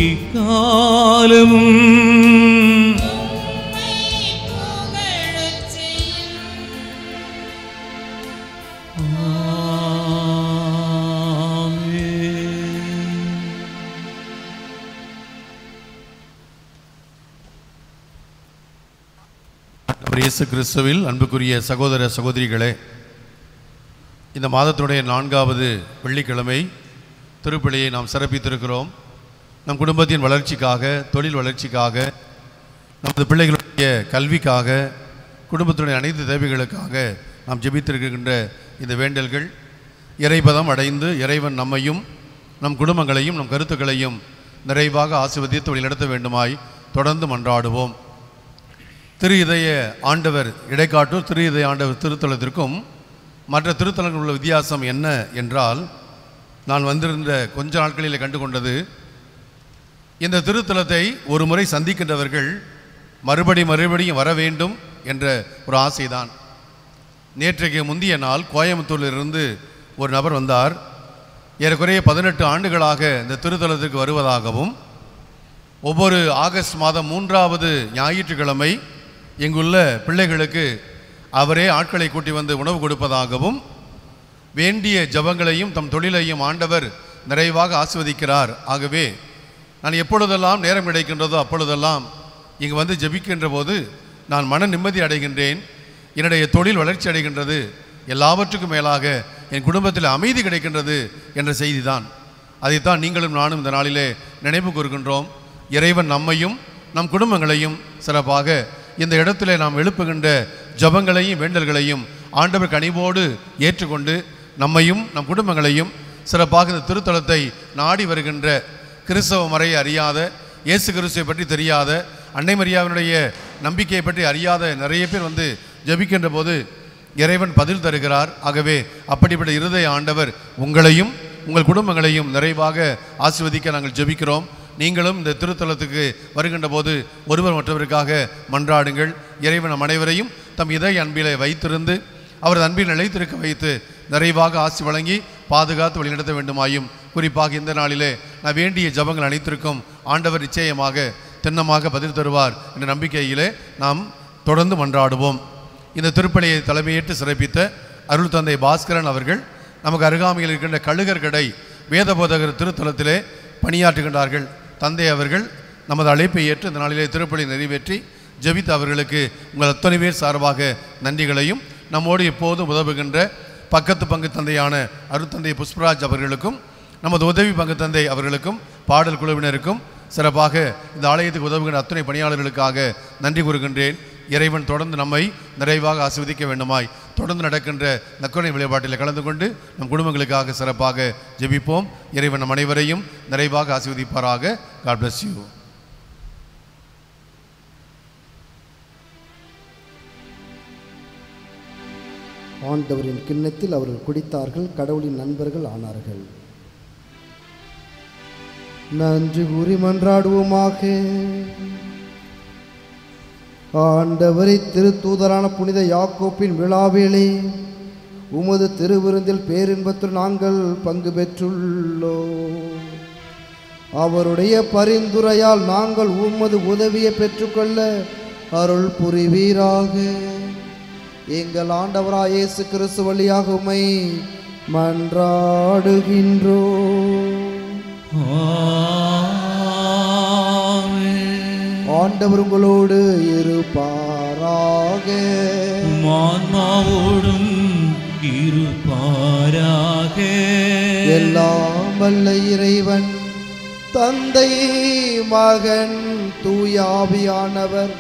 இக்காலமும் இயேசு கிறிஸ்துவில் அன்புக்குரிய சகோதர சகோதரிகளே, இந்த மாதத்துடைய 4வது வெள்ளிக்கிழமை திருப்பலியை நாம் சிறப்பித்திருக்கிறோம். நம் குடும்பத்தின் வளர்ச்சிக்காக, தொழில் வளர்ச்சிக்காக, நமது பிள்ளைகளுடைய கல்விக்காக, குடும்பத்துடைய அனைத்து தேவைகளுக்காக நாம் ஜெபித்திருக்கின்ற இந்த வேண்டல்கள் இறைபதம் அடைந்து இறைவன் நம்மையும் நம் குடும்பங்களையும் நம் கருத்துக்களையும் நிறைவாக ஆசீர்வதித்து வழிநடத்த வேண்டுமாய் தொடர்ந்து மன்றாடுவோம். திரு இதய ஆண்டவர் இடைக்காட்டூர் திரு இதய ஆண்டவர் திருத்தலத்திற்கும் மற்ற திருத்தலங்கள் உள்ள வித்தியாசம் என்ன என்றால், நான் வந்திருந்த கொஞ்ச நாட்களில் கண்டு கொண்டது, இந்த திருத்தலத்தை ஒரு முறை சந்திக்கின்றவர்கள் மறுபடியும் வர வேண்டும் என்ற ஒரு ஆசைதான். நேற்றைக்கு முந்தைய நாள் கோயம்புத்தூரிலிருந்து ஒரு நபர் வந்தார். ஏறக்குறைய 18 ஆண்டுகளாக இந்த திருத்தலத்திற்கு வருவதாகவும், ஒவ்வொரு ஆகஸ்ட் மாதம் 3வது ஞாயிற்றுக்கிழமை இங்குள்ள பிள்ளைகளுக்கு அவரே ஆட்களை கூட்டி வந்து உணவு கொடுப்பதாகவும், வேண்டிய ஜபங்களையும் தம் தொழிலையும் ஆண்டவர் நிறைவாக ஆசீர்வதிக்கிறார். ஆகவே நான் எப்பொழுதெல்லாம் நேரம் கிடைக்கின்றதோ அப்பொழுதெல்லாம் இங்கு வந்து ஜெபிக்கின்ற போது நான் மன நிம்மதி அடைகின்றேன், என்னுடைய தொழில் வளர்ச்சி அடைகின்றது, எல்லாவற்றுக்கும் மேலாக என் குடும்பத்தில் அமைதி கிடைக்கின்றது என்ற செய்தி தான். அதைத்தான் நீங்களும் நானும் இந்த நாளிலே நினைவு கூறுகின்றோம். இறைவன் நம்மையும் நம் குடும்பங்களையும் சிறப்பாக இந்த இடத்திலே நாம் எழுப்புகின்ற ஜபங்களையும் வேண்டல்களையும் ஆண்டவர் கனிவோடு ஏற்றுக்கொண்டு நம்மையும் நம் குடும்பங்களையும் சிறப்பாக இந்த திருத்தலத்தை நாடி வருகின்ற கிறிஸ்தவ முறையை அறியாத, இயேசு கிறிஸ்துவை பற்றி தெரியாத, அன்னை மரியாவினுடைய நம்பிக்கையை பற்றி அறியாத நிறைய பேர் வந்து ஜபிக்கின்ற போது இறைவன் பதில் தருகிறார். ஆகவே அப்படிப்பட்ட இருதய ஆண்டவர் உங்களையும் உங்கள் குடும்பங்களையும் நிறைவாக ஆசீர்வதிக்க நாங்கள் ஜெபிக்கிறோம். நீங்களும் இந்த திருத்தலத்துக்கு வருகின்ற போது ஒருவர் மற்றவருக்காக மன்றாடுங்கள். இறைவன் நம் அனைவரையும் தம் இதய அன்பிலே வைத்திருந்து அவரது அன்பில் நிலைத்திருக்க வைத்து நிறைவாக ஆசி வழங்கி பாதுகாத்து வழிநடத்த வேண்டுமாயும், குறிப்பாக இந்த நாளிலே நான் வேண்டிய ஜபங்கள் அனைத்திற்கும் ஆண்டவர் நிச்சயமாக திண்ணமாக பதில் தருவார் என்ற நம்பிக்கையிலே நாம் தொடர்ந்து மன்றாடுவோம். இந்த திருப்பலியை தலைமையேற்று சிறப்பித்த அருள் தந்தை பாஸ்கரன் அவர்கள் நமக்கு அருகாமையில் இருக்கின்ற கழுகர் கடை வேதபோதகர் திருத்தலத்திலே பணியாற்றுகின்றார்கள். தந்தை அவர்கள் நமது அழைப்பை ஏற்று இந்த நாளிலே திருப்பலி நிறைவேற்றி ஜெபித்த அவர்களுக்கு உங்கள் அத்தனை பேர் சார்பாக நன்றிகளையும், நம்மோடு எப்போதும் உதவுகின்ற பக்கத்து பங்கு தந்தையான அருட்தந்தை புஷ்பராஜ் அவர்களுக்கும், நமது உதவி பங்கு தந்தை அவர்களுக்கும், பாடல் குழுவினருக்கும், சிறப்பாக இந்த ஆலயத்துக்கு உதவுகின்ற அத்தனை பணியாளர்களுக்காக நன்றி கூறுகின்றேன். இறைவன் தொடர்ந்து நம்மை நிறைவாக ஆசீர்வதிக்க வேண்டுமாய் தொடர்ந்து நடக்கின்ற நற்கருணை வழிபாட்டில் கலந்து கொண்டு நம் குடும்பங்களுக்காக சிறப்பாக ஜெபிப்போம். இறைவன் நம் அனைவரையும் நிறைவாக ஆசீர்வதிப்பாராக. God bless you. ஆண்டவரின் கிண்ணத்தில் அவர்கள் குடித்தார்கள், கடவுளின் நண்பர்கள் ஆனார்கள். நன்றி கூறி மன்றாடுவோமாக. ஆண்டவரை திருத்தூதரான புனித யாக்கோப்பின் விழாவேளே உமது திருவிருந்தில் பேரின்பத்தில் நாங்கள் பங்கு பெற்றுள்ளோம். அவருடைய பரிந்துரையால் நாங்கள் உமது உதவியை பெற்றுக்கொள்ள அருள் புரிவீராக. எங்கள் ஆண்டவராய் இயேசு கிறிஸ்து வழியாக உம்மை மன்றாடுகின்றோம். ஆண்டவர் உங்களோடு இருப்பாராக. ஆன்மாவோடும் இருப்பாராக. எல்லாம் வல்ல இறைவன் தந்தை மகன் தூயாவியானவர்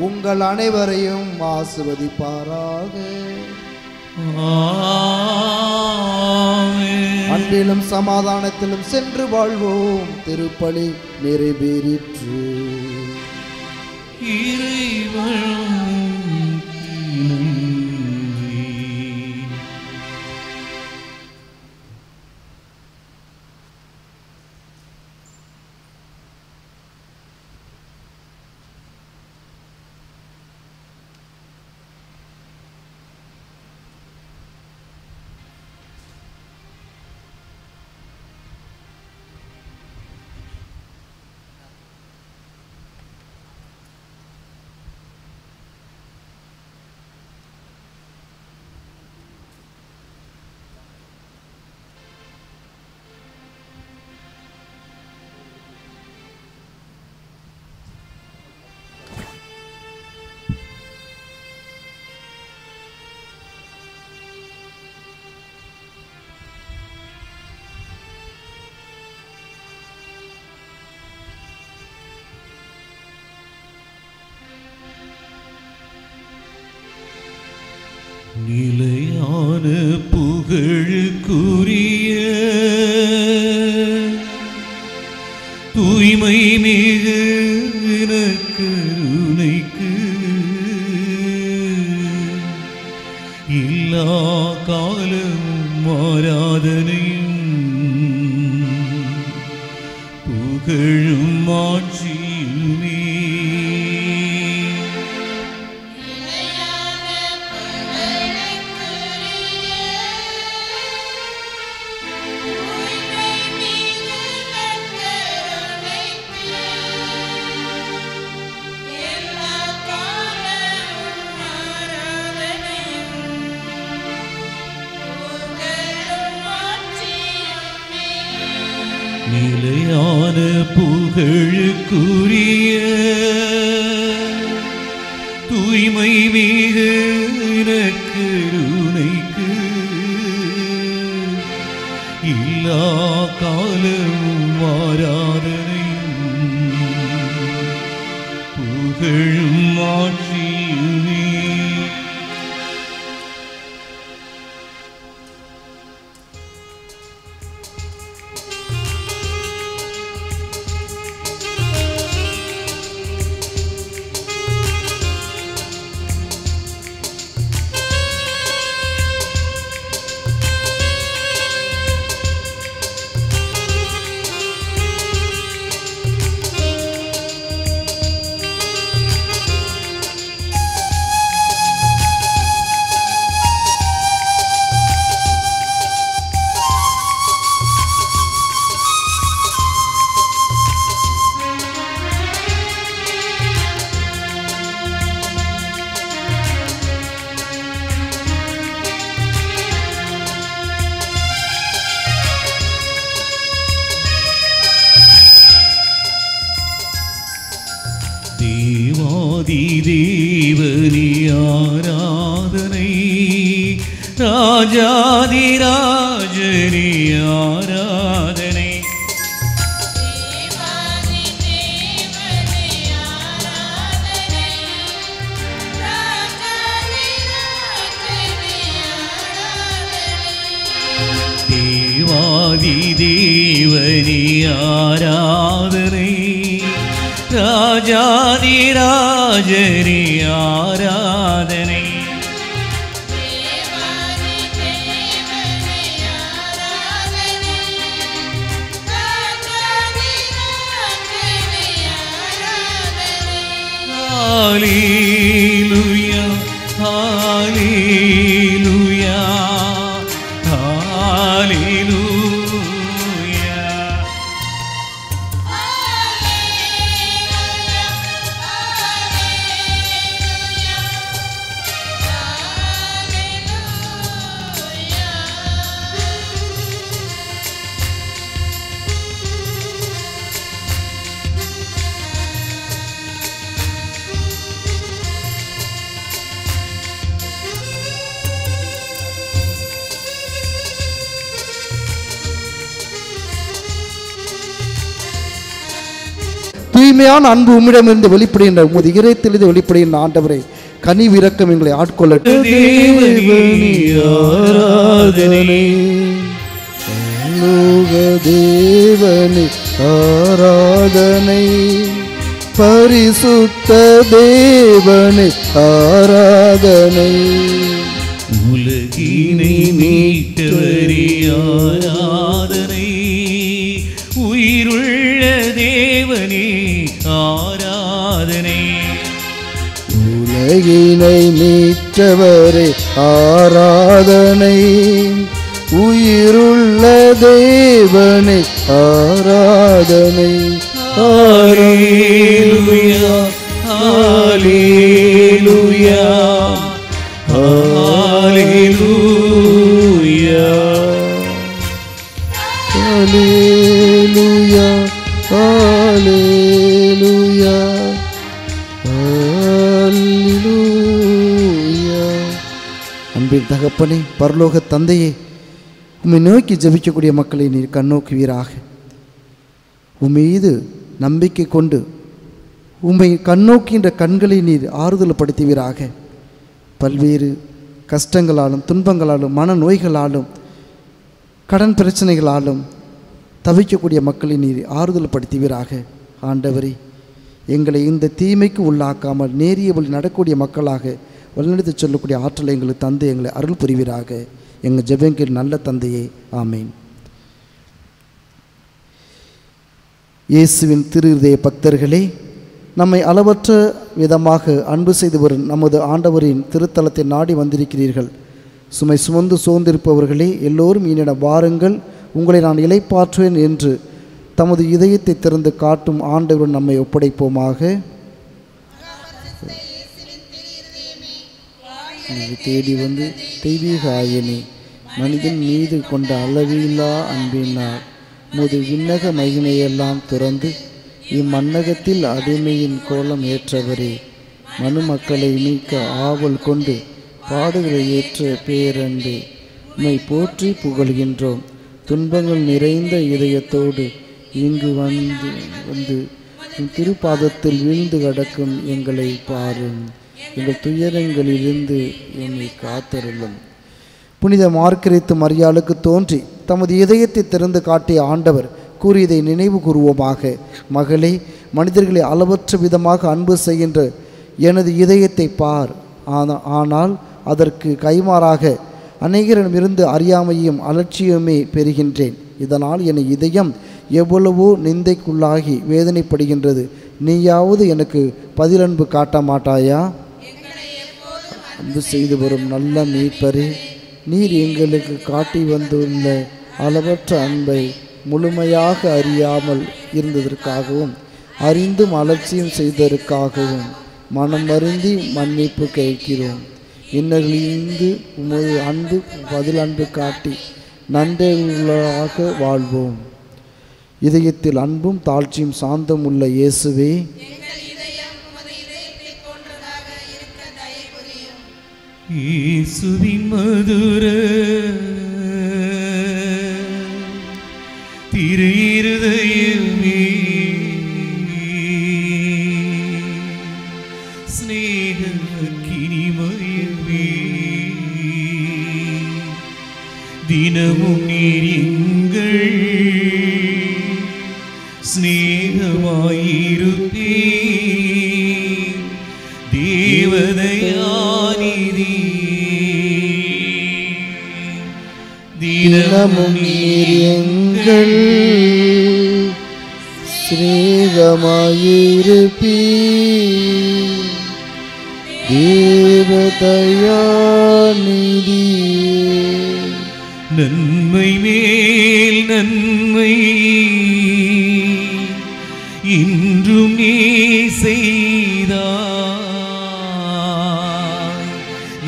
உங்கள் அனைவரையும் ஆசீர்வதிப்பாராக. அன்பிலும் சமாதானத்திலும் சென்று வாழ்வோம். திருப்பலி நிறைவேறிற்று. நிலையான புகழுக்குரிய தூய்மை மிகு கருணைக்கு எல்லா காலமும் ஆராதனையும் புகழும் ஆட்சியுமே நிலையான புகழுக்குரிய தூய்மை மிகு கருணைக்கு எல்லா காலமும் ஆராதனையும் புகழும் ஆட்சியுமே தேவாதிதேவனே ஆராதனை ராஜாதிராஜனே ஆராதனை தேவாதிதேவனே ஆராதனை ராஜாதிராஜனே ஆராதனை ஹalleluya ஹalleluya ஹalleluya. தூய்மையான அன்பு உம்மிடமிருந்து வெளிப்படுகின்ற உமது இதயத்திலிருந்து வெளிப்படுகின்ற ஆண்டவரை கனிவு இரக்கம் எங்களை ஆட்கொள்ளட்டும். ஆராதனை தேவனே ஆராதனை பரிசுத்த தேவனே ஆராதனை உலகினை மீட்டவரே ஆராதனை உயிருள்ள தேவனே ஆராதனை உலகினை மீட்டவரே ஆராதனை உயிருள்ள தேவனே ஆராதனை ஹalleluya ஹalleluya ஹalleluya ஹalleluya ஹalleluya ஹalleluya. அன்பின் தகப்பனே, பரலோக தந்தையே, உம்மை நோக்கி ஜெபிக்கக்கூடிய மக்களை நீர் கண்ணோக்குவீராக. உம்மீது நம்பிக்கை கொண்டு உம்மை கண்ணோக்கின்ற கண்களை நீர் ஆறுதல் படுத்துவீராக. பல்வேறு கஷ்டங்களாலும் துன்பங்களாலும் மன நோய்களாலும் கடன் பிரச்சனைகளாலும் தவிக்கக்கூடிய மக்களை நீர் ஆறுதல் படுத்துவீராக. ஆண்டவரே, எங்களை இந்த தீமைக்கு உள்ளாக்காமல் நேரிய வழி நடக்கக்கூடிய மக்களாக வழிநடத்தி சொல்லக்கூடிய ஆற்றலை எங்களுக்கு தந்து எங்களை அருள் புரிவீராக. எங்கள் ஜெபங்கள் நல்ல தந்தையே, ஆமேன். இயேசுவின் திருஹிருதய பக்தர்களே, நம்மை அளவற்ற விதமாக அன்பு செய்து வரும் நமது ஆண்டவரின் திருத்தலத்தை நாடி வந்திருக்கிறீர்கள். சுமை சுமந்து சோர்ந்திருப்பவர்களே, எல்லோரும் என்னிடம் வாருங்கள், உங்களை நான் இளைப்பாற்றுவேன் என்று தமது இதயத்தை திறந்து காட்டும் ஆண்டவருடன் நம்மை ஒப்படைப்போமாக. தேடி வந்து தெய்வீக ஆயனே, மனிதன் மீது கொண்ட அளவில்லா அன்பினால் முது விண்ணக மகிமையெல்லாம் துறந்து இம்மன்னகத்தில் அடிமையின் கோலம் ஏற்றவரே, மனுமக்களை மீட்க ஆவல் கொண்டு பாடுகளை ஏற்ற பேரன்பே, உம்மை போற்றி புகழ்கின்றோம். துன்பங்கள் நிறைந்த இதயத்தோடு இங்கு வந்து திருப்பாதத்தில் வீழ்ந்து கிடக்கும் எங்களை பாரும். எங்கள் துயரங்களிலிருந்து என்னை காத்தருளும். புனித மார்கரெத்து மரியாளுக்கு தோன்றி தமது இதயத்தை திறந்து காட்டிய ஆண்டவர் கூறியதை நினைவு கூறுவோமாக. மகளே, மனிதர்களை அளவற்ற விதமாக அன்பு செய்கின்ற எனது இதயத்தை பார். ஆனால் அதற்கு கைமாறாக அநேகரிடமிருந்து அறியாமையும் அலட்சியமே பெறுகின்றேன். இதனால் என் இதயம் எவ்வளவோ நிந்தைக்குள்ளாகி வேதனைப்படுகின்றது. நீயாவது எனக்கு பதிலன்பு காட்ட மாட்டாயா? அன்பு செய்து வரும் நல்ல மீட்பரே, நீர் எங்களுக்கு காட்டி வந்துள்ள அளவற்ற அன்பை முழுமையாக அறியாமல் இருந்ததற்காகவும் அறிந்தும் அலட்சியம் செய்ததற்காகவும் மனம் வருந்தி மன்னிப்பு கேட்கிறோம். இன்னர்களிலிருந்து உமது அன்பு பதில் அன்பு காட்டி நன்றியுள்ளதாக வாழ்வோம். இதயத்தில் அன்பும் தாழ்ச்சியும் சாந்தம் உள்ள இயேசுவே, இயேசுவின் மதுர திரு இருதயமே, ஸ்நேக கினிமயமே, தினமும் நீர் எங்கள் ஸ்நேகமாயிருப்பே, தேவதையானிதி தினமும் நீர் எங்கள் சிநேகமாயிருப்பீர், தேவதயாநிதியே நன்மை மேல் நன்மை இன்றும் நீ செய்தாய்,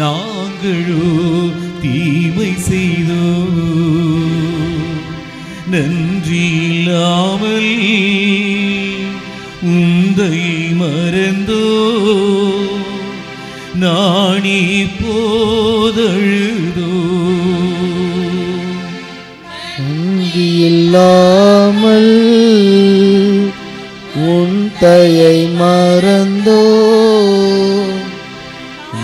நாங்களோ தீமை செய்தோ நன்றி இல்லாமல் உந்தை மறந்தோ நாணி போதழுதோ நன்றி இல்லாமல் உன் தயை மறந்தோ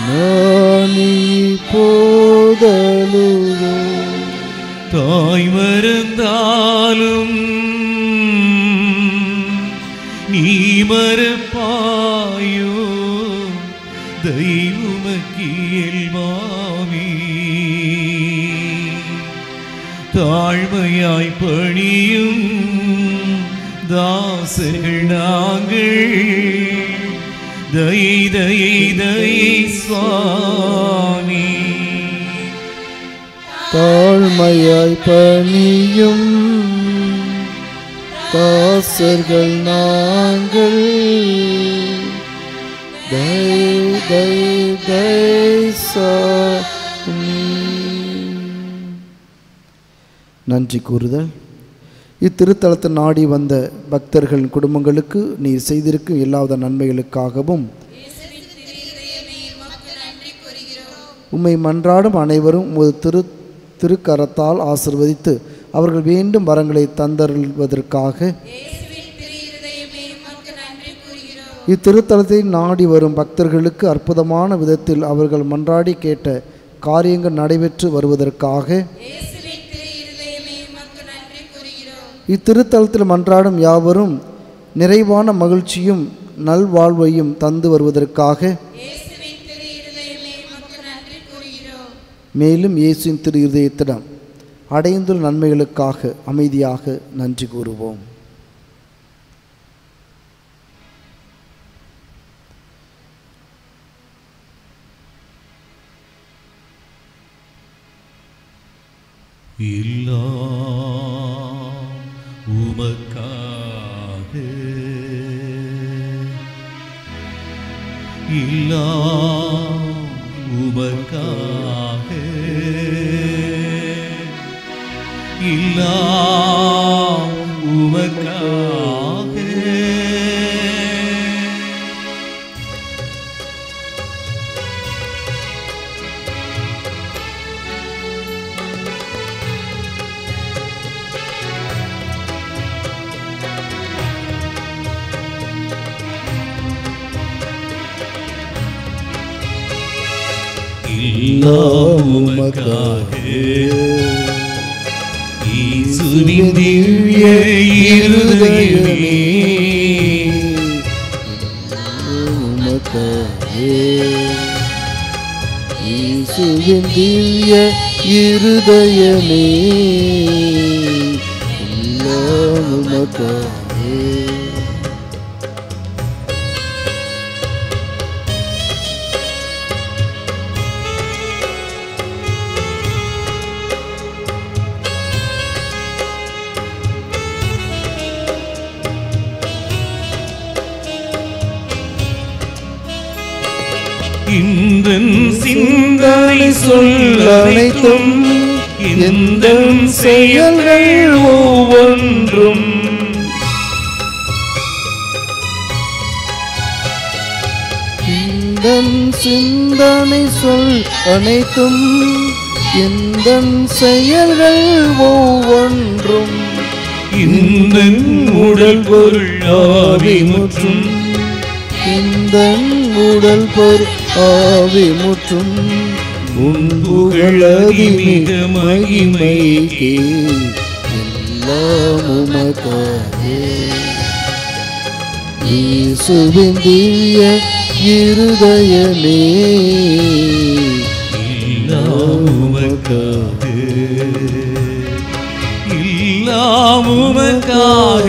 நாணி போதழுதோ தாய் மறந்தாலும் நீ மறப்பாயோ தெய்வமக்கியல்வாமே தாழ்மையாய் பணியும் தாசர்கள் நாங்கள் தயை தயை தயை சுவாமி தாழ்மையாய் பணியும் தாசர்கள் நாங்கள் நன்றி கூறுதல். இத்திருத்தலத்தை நாடி வந்த பக்தர்களின் குடும்பங்களுக்கு நீர் செய்திருக்கும் எல்லாவித நன்மைகளுக்காகவும் உம்மை மன்றாடும் அனைவரும் உமது திருக்கரத்தால் ஆசிர்வதித்து அவர்கள் வேண்டும் வரங்களை தந்தருள்வதற்காக இத்திருத்தலத்தை நாடி வரும் பக்தர்களுக்கு அற்புதமான விதத்தில் அவர்கள் மன்றாடி கேட்ட காரியங்கள் நடைபெற்று வருவதற்காக இத்திருத்தலத்தில் மன்றாடும் யாவரும் நிறைவான மகிழ்ச்சியும் நல்வாழ்வையும் தந்து வருவதற்காக மேலும் இயேசுவின் திரு இருதயத்திடம் அடைந்துள்ள நன்மைகளுக்காக அமைதியாக நன்றி கூறுவோம். உமக்காக உமக்காக உமக்காக உமக்காக இயேசுவின் திவ்ய இருதயமே உமக்காக இயேசுவின் திவ்ய இருதயமே எல்லாம் உமக்காக இந்தன் சிந்தனை சொல் அனைத்தும் எந்தன் செயல்கள் ஒவ்வொன்றும் இந்தன் சிந்தனை சொல் அனைத்தும் எந்தன் செயல்கள் ஒவ்வொன்றும் இந்தன் உடல் பொருள் ஆவி முற்றும் இந்தன் உடல் பொருள் ஆவி முற்றும் உன் புகழதி மிக மகிமைக்கே எல்லாம் உமக்காக இயேசுவின் திவ்ய இருதயமே எல்லாம் உமக்காக எல்லாம் உமக்காக.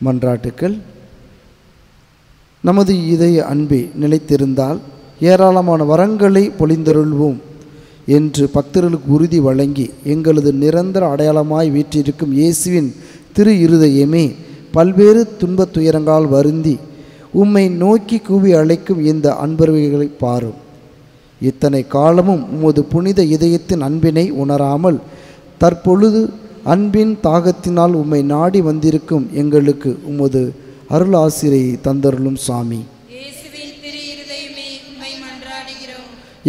மன்றாட்டுக்கள். நமது இதய அன்பே நிலைத்திருந்தால் ஏராளமான வரங்களை பொழிந்தருள்வோம் என்று பக்தர்களுக்கு உறுதி வழங்கி எங்களது நிரந்தர அடையாளமாய் வீற்றிருக்கும் இயேசுவின் திரு இருதயமே, பல்வேறு துன்பத் துயரங்களால் வருந்தி உம்மை நோக்கி கூவி அழைக்கும் இந்த அன்பர்களை பாரும். இத்தனை காலமும் உமது புனித இதயத்தின் அன்பினை உணராமல் தற்பொழுது அன்பின் தாகத்தினால் உம்மை நாடி வந்திருக்கும் எங்களுக்கு உமது அருள் ஆசிரியை தந்தருளும் சாமி.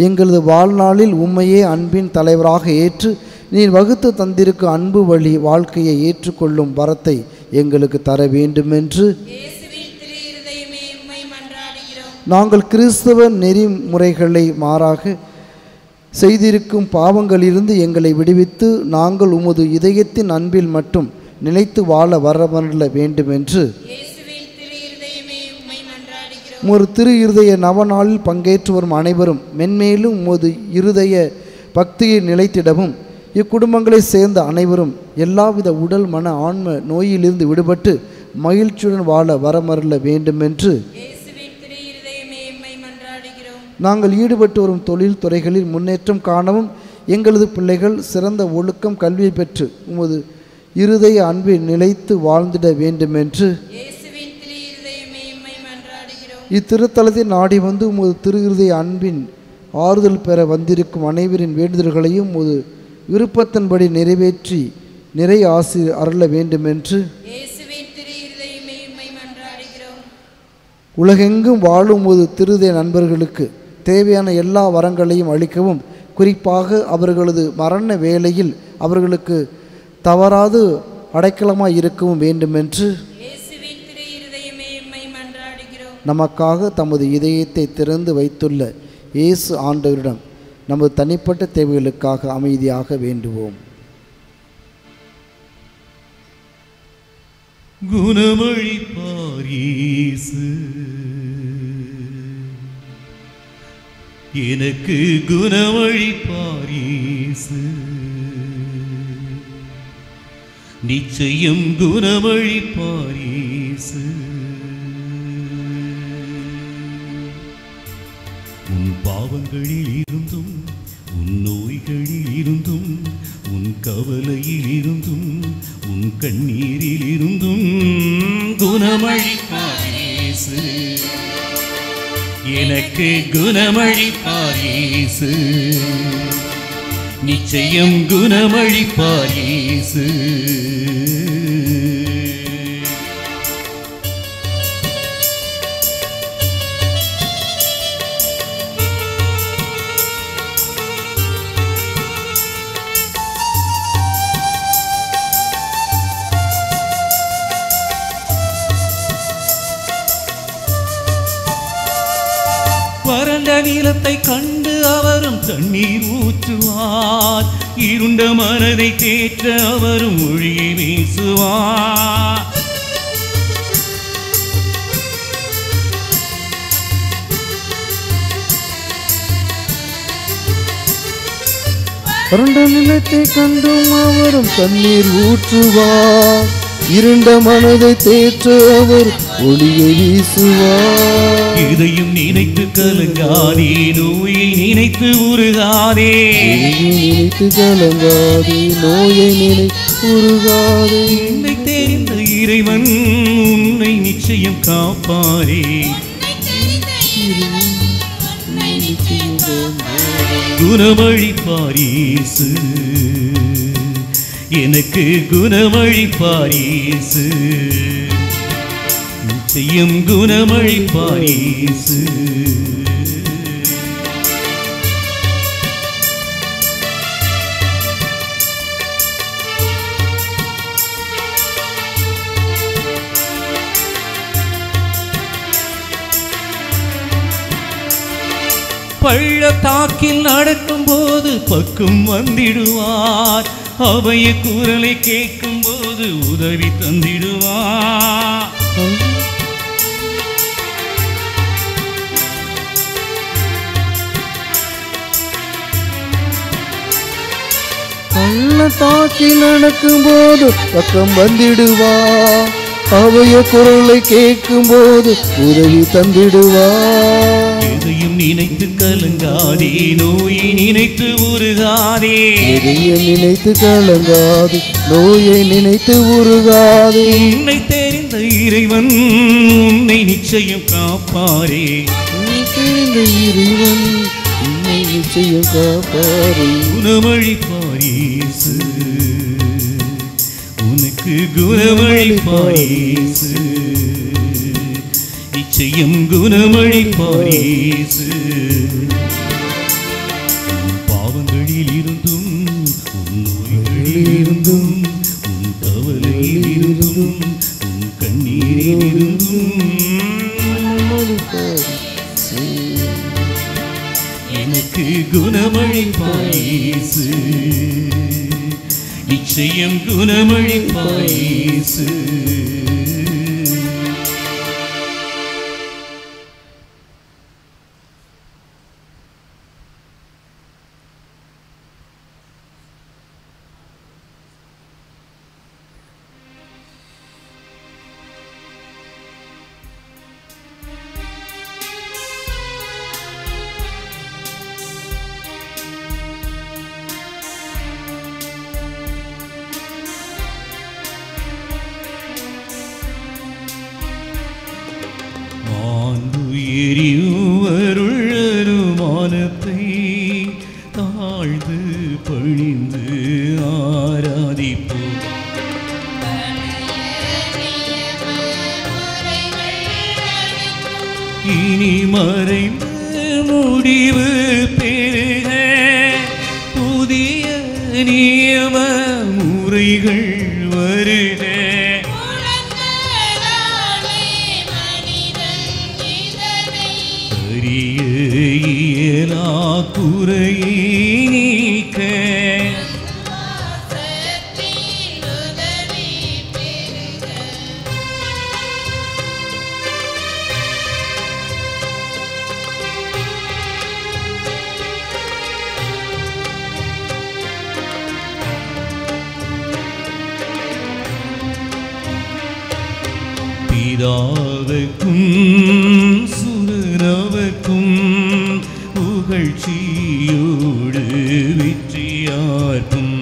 எங்களது வாழ்நாளில் உம்மையே அன்பின் தலைவராக ஏற்று நீர் வகுத்து தந்திருக்கும் அன்பு வழி வாழ்க்கையை ஏற்றுக்கொள்ளும் வரத்தை எங்களுக்கு தர வேண்டுமென்று நாங்கள் கிறிஸ்தவ நெறிமுறைகளை மாறாக செய்திருக்கும் பாவங்களிலிருந்து எங்களை விடுவித்து நாங்கள் உமது இதயத்தின் அன்பில் மட்டும் நிலைத்து வாழ வரவரல வேண்டுமென்று உமது திரு இருதய நவநாளில் பங்கேற்று வரும் அனைவரும் மென்மேலும் உமது இருதய பக்தியை நிலைத்திடவும் இக்குடும்பங்களை சேர்ந்த அனைவரும் எல்லாவித உடல் மன ஆன்ம நோயிலிருந்து விடுபட்டு மகிழ்ச்சியுடன் வாழ வரமரல வேண்டுமென்று நாங்கள் ஈடுபட்டு வரும் தொழில் துறைகளில் முன்னேற்றம் காணவும் எங்களது பிள்ளைகள் சிறந்த ஒழுக்கம் கல்வியை பெற்று உமது இருதய அன்பில் நிலைத்து வாழ்ந்திட வேண்டுமென்று இத்திருத்தலத்தை நாடி வந்து உமது திரு இருதய அன்பின் ஆறுதல் பெற வந்திருக்கும் அனைவரின் வேண்டுதல்களையும் உமது விருப்பத்தின்படி நிறைவேற்றி நிறை ஆசி அருள வேண்டுமென்று உலகெங்கும் வாழும் ஒரு திருதய நண்பர்களுக்கு தேவையான எல்லா வரங்களையும் அளிக்கவும் குறிப்பாக அவர்களது மரண வேளையில் அவர்களுக்கு தவறாது அடைக்கலமாய் இருக்கவும் வேண்டுமென்று நமக்காக தமது இதயத்தை திறந்து வைத்துள்ள இயேசு ஆண்டவரிடம் நமது தனிப்பட்ட தேவைகளுக்காக அமைதியாக வேண்டுவோம். குணமளிப்பார் இயேசு, எனக்கு குணமளிப்பார் இயேசு, நிச்சயம் குணமளிப்பார் இயேசு. உன் பாவங்களில் இருந்தும் உன் நோய்களில் இருந்தும் உன் கவலையில் இருந்தும் உன் கண்ணீரில் இருந்தும் குணமளிப்பார் இயேசு, எனக்கு குணமளிப்பார் இயேசு, நிச்சயம் குணமளிப்பார் இயேசு. வறண்ட நீலத்தை கண்டு அவரும் தண்ணீர் ஊற்றுவார், இருண்ட மனதை தேற்ற அவரும் மொழியை வீசுவார். வறண்ட நிலத்தை கண்டும் அவரும் தண்ணீர் ஊற்றுவார், இருண்ட மனதை தேற்ற அவர் ஒளியை வீசுவார். இதையும் நினைத்து கலங்காதே, நோயை நினைத்து உருகாதே, நினைத்து கலங்காதே, நோயை நினைத்து உருகாதே. உன்னை தெரிந்த இறைவன் உன்னை நிச்சயம் காப்பாரே. குணமளிப்பார் இயேசு, எனக்கு குணமளிப்பார் இயேசு, நிச்சயம் குணமளிப்பார் இயேசு. பள்ளத்தாக்கில் நடக்கும் போது பக்கம் வந்திடுவார், அவைய குரலை கேட்கும் போது உதவி தந்திடுவார். பள்ளத்தாக்கில் நடக்கும் போது பக்கம் வந்திடுவார், அவைய குரலை கேட்கும் போது உதவி தந்திடுவார். எதையும் நினைத்து கலங்காதே, நோயை நினைத்து உருகாதே. எதையும் நினைத்து கலங்காதே, நோயை நினைத்து உருகாதே. உன்னை தெரிந்த இறைவன் உன்னை நிச்சயம் காப்பாரே. இறைவன் உன்னை நிச்சயம் காப்பாரே. குணமளிப்பார் இயேசு, உனக்கு குணமளிப்பார் இயேசு. நிச்சயம் குணமளிப்பார் இயேசு. உன் பாவங்களில் இருந்தும், உன் நோய்களில் இருந்தும், உன் கவலையில் இருந்தும், உன் கண்ணீரில் இருந்தும் எனக்கு குணமளிப்பார் இயேசு. நிச்சயம் குணமளிப்பார் இயேசு. அருள்மானத்தை தாழ்ந்து பணிந்து ஆராதிப்போம். இனி மறைந்து முடிவு பெறுக, புதிய நியம முறைகள் வருக. இயலா குறையை நீக்க பிதாவுக்கும் சுரனவர்க்கும் புகழ்ச்சியோடு வெற்றியார்க்கும்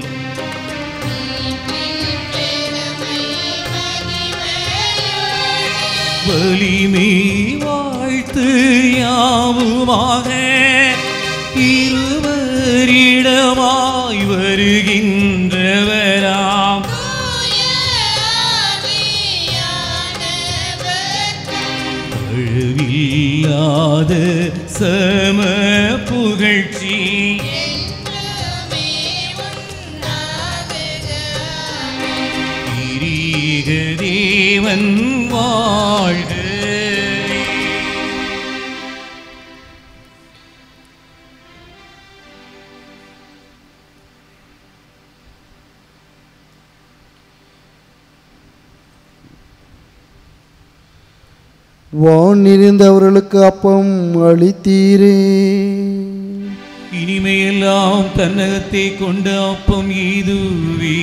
வலிமை வாழ்த்து யாவுமாக இருவரிடமாய் வருகின்றவராம் அழிவில்லாத சம புகழ்ச்சி திரீக தேவன் வாழ்க. வான் நிறைந்தவர்களுக்கு அப்பம் அளித்தீரே, இனிமையெல்லாம் தன்னகத்தை கொண்ட அப்பம் இதுவே.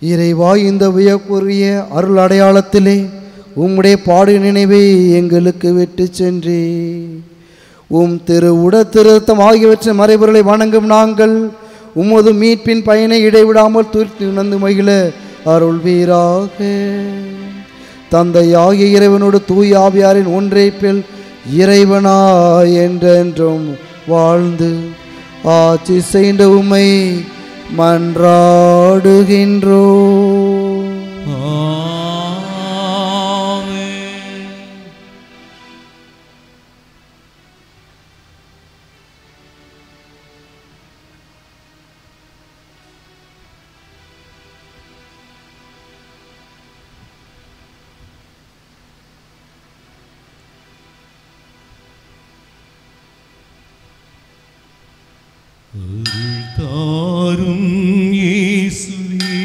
இறைவா, இந்த வியப்புரிய அருள் அடையாளத்திலே உம்முடைய பாடு நினைவை எங்களுக்கு விட்டு சென்றே. உம் திரு உடத்திருத்தம் ஆகியவற்றை மறைபொருளை வணங்கும் நாங்கள் உமது மீட்பின் பயனை இடைவிடாமல் துர்த்தி உணர்ந்து மகிழ அருள்வீராக. தந்தையாகிய இறைவனோடு தூய் ஆவியாரின் ஒன்றைப்பில் இறைவனாய் என்றென்றும் வாழ்ந்து ஆட்சி செய்த உம்மை மன்றாடுகின்றோம். தாரும் இயேசுவே,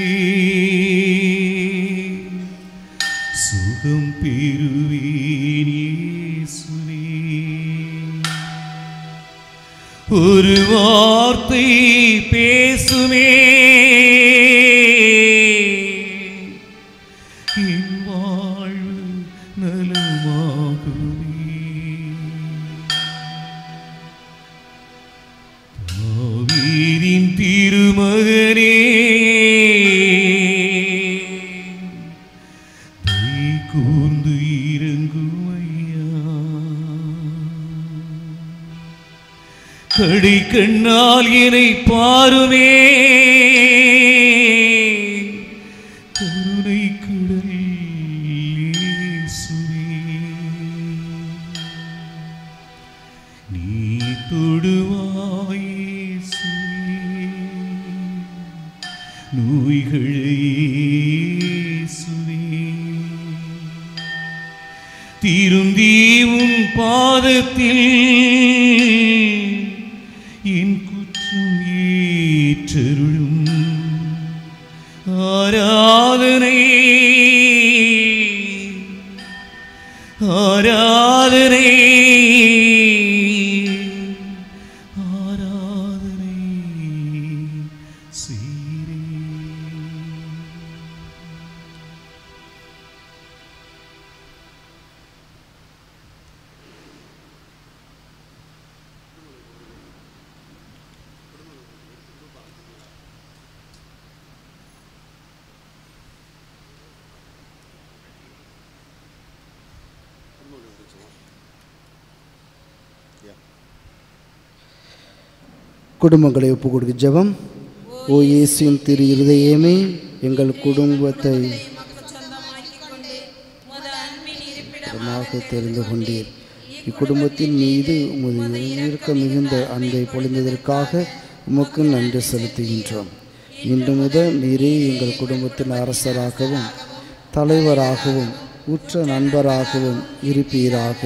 சுகம் பெறுவேன் இயேசுவே. ஓ வார்த்தை பேசுமே என் வாழ்வு நலமாகுமே. தாவீதின் திருமகனே தயை கூர்ந்து இறங்குமையா. கடை கண்ணால் என்னை பாருமே கருணை கடல் இயேசுவே. நீ தொடுவாய் இயேசுவே நோய்களை இயேசுவே. திருந்தி உன் பாதத்தில் என் குற்றம் ஏற்றருளும். ஆராதனை ஆராதனை ஆராதனை சீரே. குடும்பங்களை ஒப்புக் கொடுக்க ஜெபம். ஓ இயேசுவின் திரு இருதயமே, எங்கள் குடும்பத்தை தெரிந்து கொண்டீர். இக்குடும்பத்தின் மீது உமது இருக்க மிகுந்த அன்பை பொழிந்ததற்காக உமக்கு நன்றி செலுத்துகின்றோம். இன்று முதல் நீரே எங்கள் குடும்பத்தின் அரசராகவும் தலைவராகவும் உற்ற நண்பராகவும் இருப்பீராக.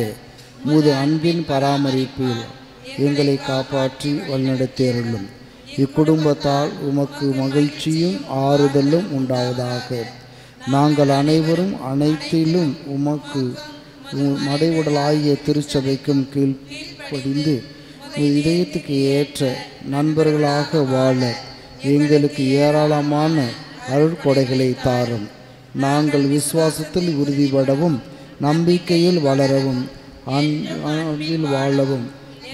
உமது அன்பின் பராமரிப்பில் எங்களை காப்பாற்றி வழிநடத்தியருளும். இக்குடும்பத்தால் உமக்கு மகிழ்ச்சியும் ஆறுதலும் உண்டாவதாக. நாங்கள் அனைவரும் அனைத்திலும் உமக்கு மடைவுடலாகிய திருச்சபைக்கும் கீழ்ப்படிந்து இதயத்துக்கு ஏற்ற நண்பர்களாக வாழ எங்களுக்கு ஏராளமான அருட்கொடைகளை தாரும். நாங்கள் விசுவாசத்தில் உறுதிபடவும் நம்பிக்கையில் வளரவும் அன்பில் வாழவும்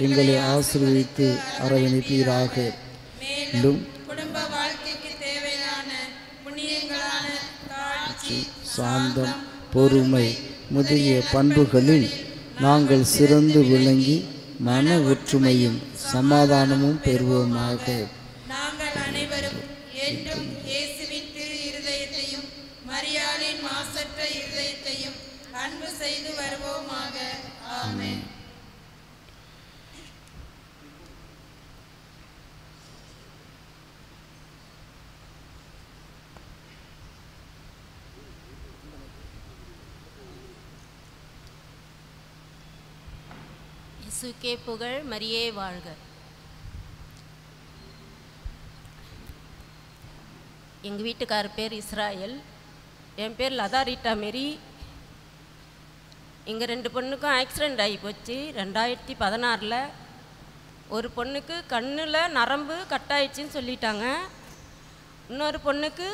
எங்களை ஆசீர்வதித்து அரவணைப்பீராக. குடும்ப வாழ்க்கைக்கு தேவையான புண்ணியங்களான தாழ்ச்சி, சாந்தம், பொறுமை முதலிய பண்புகளில் நாங்கள் சிறந்து விளங்கி மன ஒற்றுமையும் சமாதானமும் பெறுவோமாக. நாங்கள் அனைவரும் என்றும் இயேசுவின் திரு இருதயத்தையும் மரியாளின் மாசற்ற இருதயத்தையும் அன்பு செய்து வருவோமாக. ஆமென். இயேசுக்கே புகழ், மரியே வாழ்க. எங்கள் வீட்டுக்காரர் பேர் இஸ்ராயல், என் பேர் லதா ரீட்டா மேரி. எங்கள் 2 பொண்ணுக்கும் ஆக்சிடெண்ட் ஆகி போச்சு 2016. ஒரு பொண்ணுக்கு கண்ணில் நரம்பு கட்டாயிடுச்சின்னு சொல்லிட்டாங்க. இன்னொரு பொண்ணுக்கு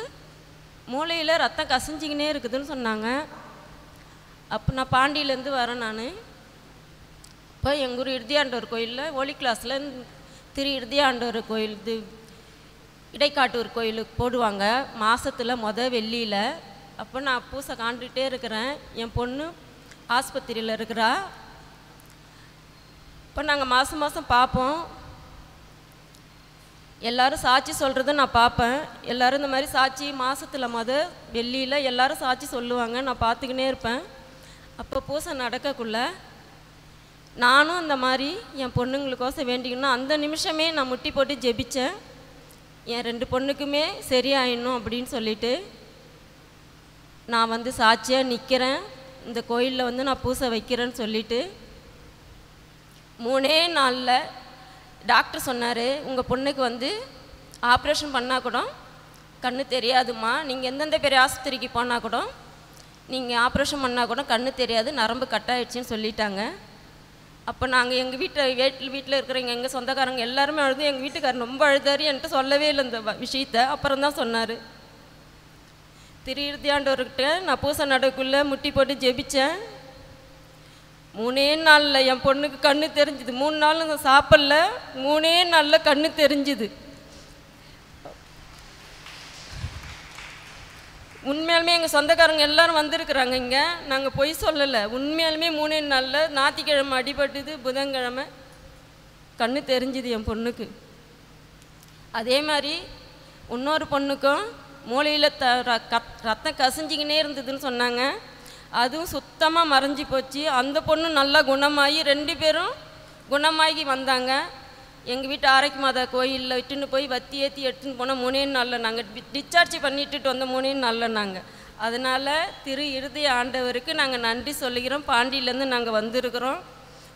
மூளையில் ரத்தம் கசிஞ்சிக்கினே இருக்குதுன்னு சொன்னாங்க. அப்போ நான் பாண்டியிலேருந்து வரேன். நான் இப்போ எங்கள் ஊர் இறுதியாண்டவர் கோயிலில் ஹோலி கிளாஸில் திரு இறுதியாண்டவர் கோயில் இது இடைக்காட்டூர் கோயிலுக்கு போடுவாங்க மாதத்தில் வெள்ளியில். அப்போ நான் பூசை காண்டுகிட்டே இருக்கிறேன். என் பொண்ணு ஆஸ்பத்திரியில் இருக்கிறா. இப்போ நாங்கள் மாதம் மாதம் பார்ப்போம். எல்லோரும் சாட்சி சொல்கிறத நான் பார்ப்பேன். எல்லோரும் இந்த மாதிரி சாட்சி மாதத்தில் வெள்ளியில் எல்லோரும் சாட்சி சொல்லுவாங்க. நான் பார்த்துக்கினே இருப்பேன். அப்போ பூசை நடக்கக்குள்ள நானும் இந்த மாதிரி என் பொண்ணுங்களுக்கோசம் வேண்டிக்கணும். அந்த நிமிஷமே நான் முட்டி போட்டு ஜெபித்தேன். என் 2 பொண்ணுக்குமே சரியாயிடணும் அப்படின்னு சொல்லிட்டு நான் சாட்சியாக நிற்கிறேன். இந்த கோயிலில் நான் பூசை வைக்கிறேன்னு சொல்லிட்டு 3 நாளில் டாக்டர் சொன்னார், உங்கள் பொண்ணுக்கு ஆப்ரேஷன் பண்ணால் கூட கண்ணு தெரியாதும்மா. நீங்கள் எந்தெந்த பெரிய ஆஸ்பத்திரிக்கு போனால் கூட நீங்கள் ஆப்ரேஷன் பண்ணால் கூட கண்ணு தெரியாது, நரம்பு கட்டாயிடுச்சின்னு சொல்லிட்டாங்க. அப்போ நாங்கள் எங்கள் வீட்டில் இருக்கிறவங்க எங்கள் சொந்தக்காரங்க எல்லாருமே அழுது, எங்கள் வீட்டுக்காரர் ரொம்ப அழுதாரு. என்கிட்ட சொல்லவே இல்லை இந்த விஷயத்தை. அப்புறம் தான் சொன்னார். இறுதியாண்டவர்கிட்ட நான் பூசை நடக்குள்ளே முட்டி போட்டு ஜெபித்தேன். 3 நாளில் என் பொண்ணுக்கு கண்ணு தெரிஞ்சுது. 3 நாள் சாப்பிடல, 3 நாளில் கண்ணு தெரிஞ்சுது. உண்மையாலுமே எங்கள் சொந்தக்காரங்க எல்லோரும் வந்திருக்கிறாங்க இங்கே. நாங்கள் பொய் சொல்லலை. உண்மையாலுமே 3 நாளில் ஞாயிற்றுக்கிழமை அடிபட்டுது, புதன்கிழமை கண்ணு தெரிஞ்சுது என் பொண்ணுக்கு. அதே மாதிரி இன்னொரு பொண்ணுக்கும் மூளையில் ரத்தம் கசிஞ்சிக்கினே இருந்ததுன்னு சொன்னாங்க. அதுவும் சுத்தமாக மறைஞ்சி போச்சு. அந்த பொண்ணு நல்லா குணமாகி 2 பேரும் குணமாகி வந்தாங்க. எங்கள் வீட்டு ஆரோக்கிய மாதா கோயிலில் இட்டுன்னு போய் வத்தி ஏற்றி எடுத்துன்னு போனால் 3 நாளில் நாங்கள் டிஸ்சார்ஜ் பண்ணிட்டுட்டு வந்த 3 நாளில் நாங்கள். அதனால் இருதய ஆண்டவருக்கு நாங்கள் நன்றி சொல்லிக்கிறோம். பாண்டியிலேருந்து நாங்கள் வந்திருக்கிறோம்.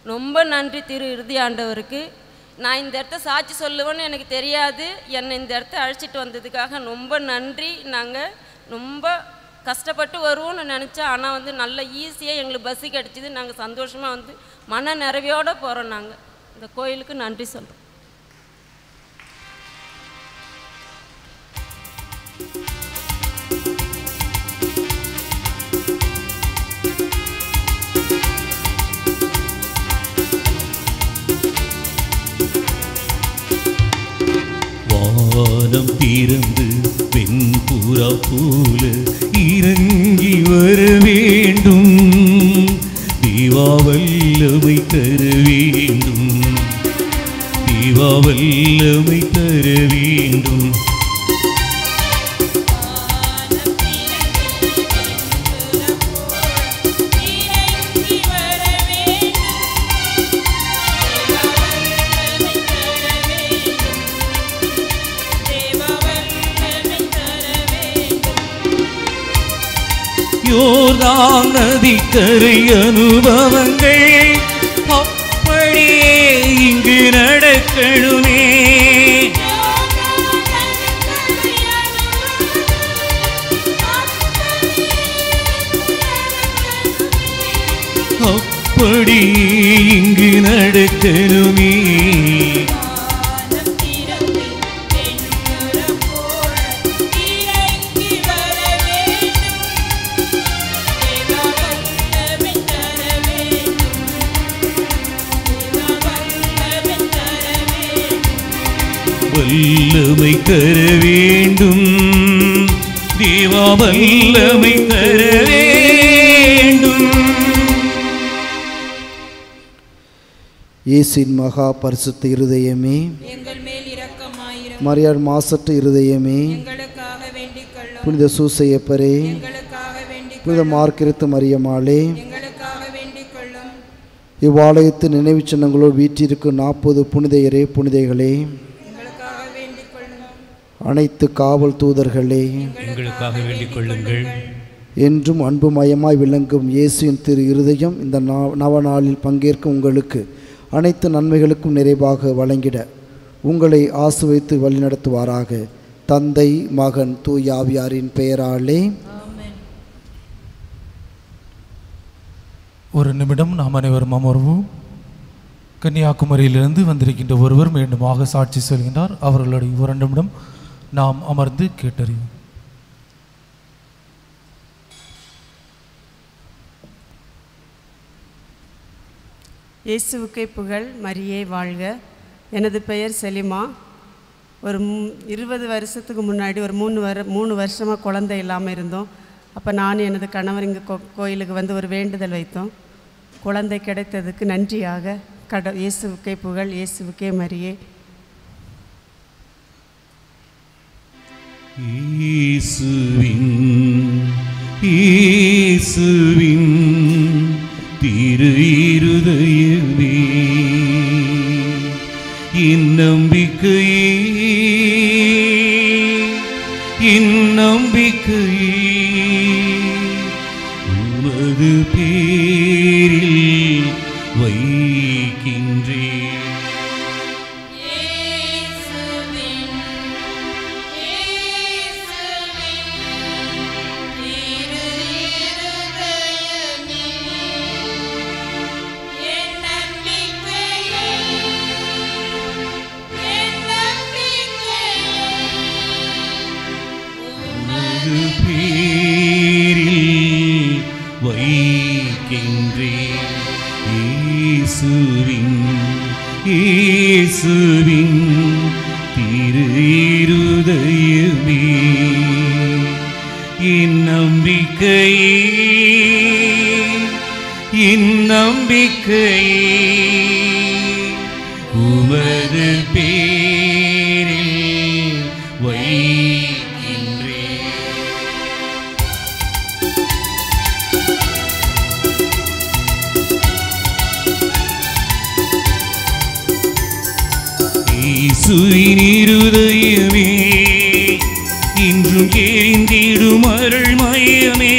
ரொம்ப நன்றி இருதய ஆண்டவருக்கு. நான் இந்த இடத்த சாட்சி சொல்லுவேன்னு எனக்கு தெரியாது. என்னை இந்த இடத்த அழைச்சிட்டு வந்ததுக்காக ரொம்ப நன்றி. நாங்கள் ரொம்ப கஷ்டப்பட்டு வருவோம்னு நினச்சா, ஆனால் நல்ல ஈஸியாக எங்களுக்கு பஸ்ஸு கிடச்சிது. நாங்கள் சந்தோஷமாக மன நிறைவோடு போகிறோம். நாங்கள் இந்த கோயிலுக்கு நன்றி சொல்கிறோம். வானம் திறந்து வெண்புறா போல இறங்கி வர வேண்டும். தேவா வல்லமை தர வேண்டும். தேவா வல்லமை தர வேண்டும். யோர்தான் நதிக்கரை அனுபவங்கள் அப்படியே இங்கு நடக்கணுமே. அப்படியே இங்கு நடக்கணுமே. வல்லமை தர வேண்டும். தேவா வல்லமை தர வேண்டும். இயேசுவின் மகா பரிசுத்த இருதயமே, எங்கள் மேல் இரக்கமாயிரும். மரியாள் மாசற்ற இருதயமே, எங்களுக்காக வேண்டிக் கொள்ளும். புனித சூசையப்பரே, எங்களுக்காக வேண்டிக் புனித மார்க்கிருத்த மரியம்மாளே, எங்களுக்காக வேண்டிக் கொள்ளும். இவ்வாலயத்து நினைவு சின்னங்களோடு வீற்றிருக்கும் 40 புனிதையரே, புனிதைகளே, அனைத்து காவல் தூதர்களே, எங்களுக்காக வேண்டிக் கொள்ளுங்கள். என்றும் அன்புமயமாய் விளங்கும் இயேசுவின் இருதயம் இந்த நவநாளில் பங்கேற்கும் உங்களுக்கு அனைத்து நன்மைகளுக்கும் நிறைவாக வழங்கிட உங்களை ஆசீர்வதித்து வழிநடத்துவாராக. தந்தை, மகன், தூய ஆவியாரின் பெயராலே. ஒரு நிமிடம் நாம் அனைவரும் அமர்வோம். கன்னியாகுமரியிலிருந்து வந்திருக்கின்ற ஒருவர் மீண்டுமாக சாட்சி சொல்கின்றார். அவர்களுடைய 1 நிமிடம் நாம் அமர்ந்து கேட்டறிவோம். இயேசுவுக்கே புகழ், மரியே வாழ்க. எனது பெயர் செலிமா. ஒரு 20 வருஷத்துக்கு முன்னாடி ஒரு 3 வருஷமாக குழந்தை இல்லாமல் இருந்தோம். அப்போ நான் எனது கணவர் இங்கே கோயிலுக்கு வந்து ஒரு வேண்டுதல் வைத்தோம். குழந்தை கிடைத்ததுக்கு நன்றியாக இயேசுவுக்கே புகழ், இயேசுவுக்கே மரியே. இயேசுவின் திரு இருதயமே, இந்நம்பிக்கையே உமது பேரில் வைக்கின்றேன். என் நம்பிக்கை இருதயமே இந்நம்பிக்கையே உமது பேரில் வைக்கின்றேன். இயேசுவின் இருதயமே இன்றும் எரிந்திடும் அருள் மயமே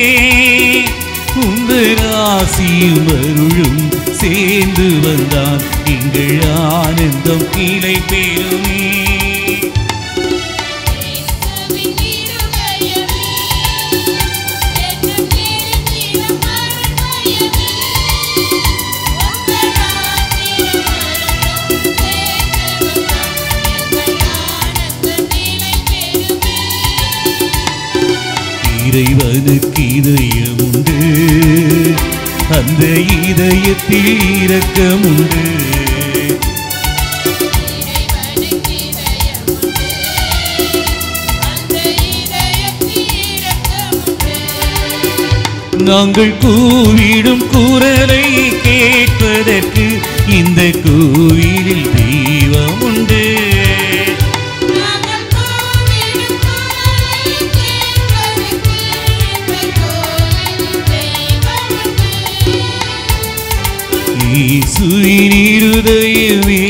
உங்கள் ஆசியும் அருளும் சேர்ந்து வந்தான் எங்கள் ஆனந்தம் கிளை பெறுமே. இறைவனுக்கு இதயம் உண்டு, அந்த இதயத்தில் இரக்கம் உண்டு. நாங்கள் கூவிடும் குரலை கேட்பதற்கு இந்த கோவிலில் தெய்வம் உண்டு. இயேசுவின் இருதயமே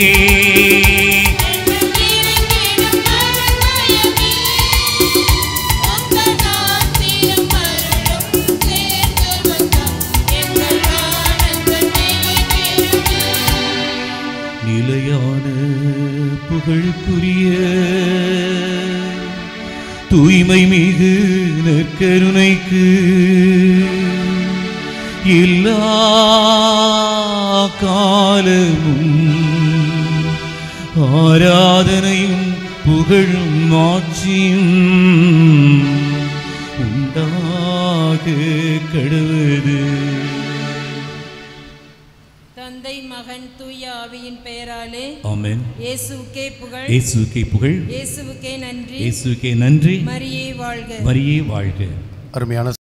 நிலையான புகழுக்குரிய தூய்மை மிகு நற்கருணைக்கு எல்லா காலமும் ஆராதனையும் புகழும் ஆட்சியும் உண்டாக கடவுது. தந்தை மகன் தூய ஆவியின் பெயராலே ஆமென். இயேசுவுக்கே புகழ், இயேசுவுக்கே புகழ், இயேசுவுக்கே நன்றி, இயேசுவுக்கே நன்றி. மரியே வாழ்க, மரியே வாழ்க. அருமையான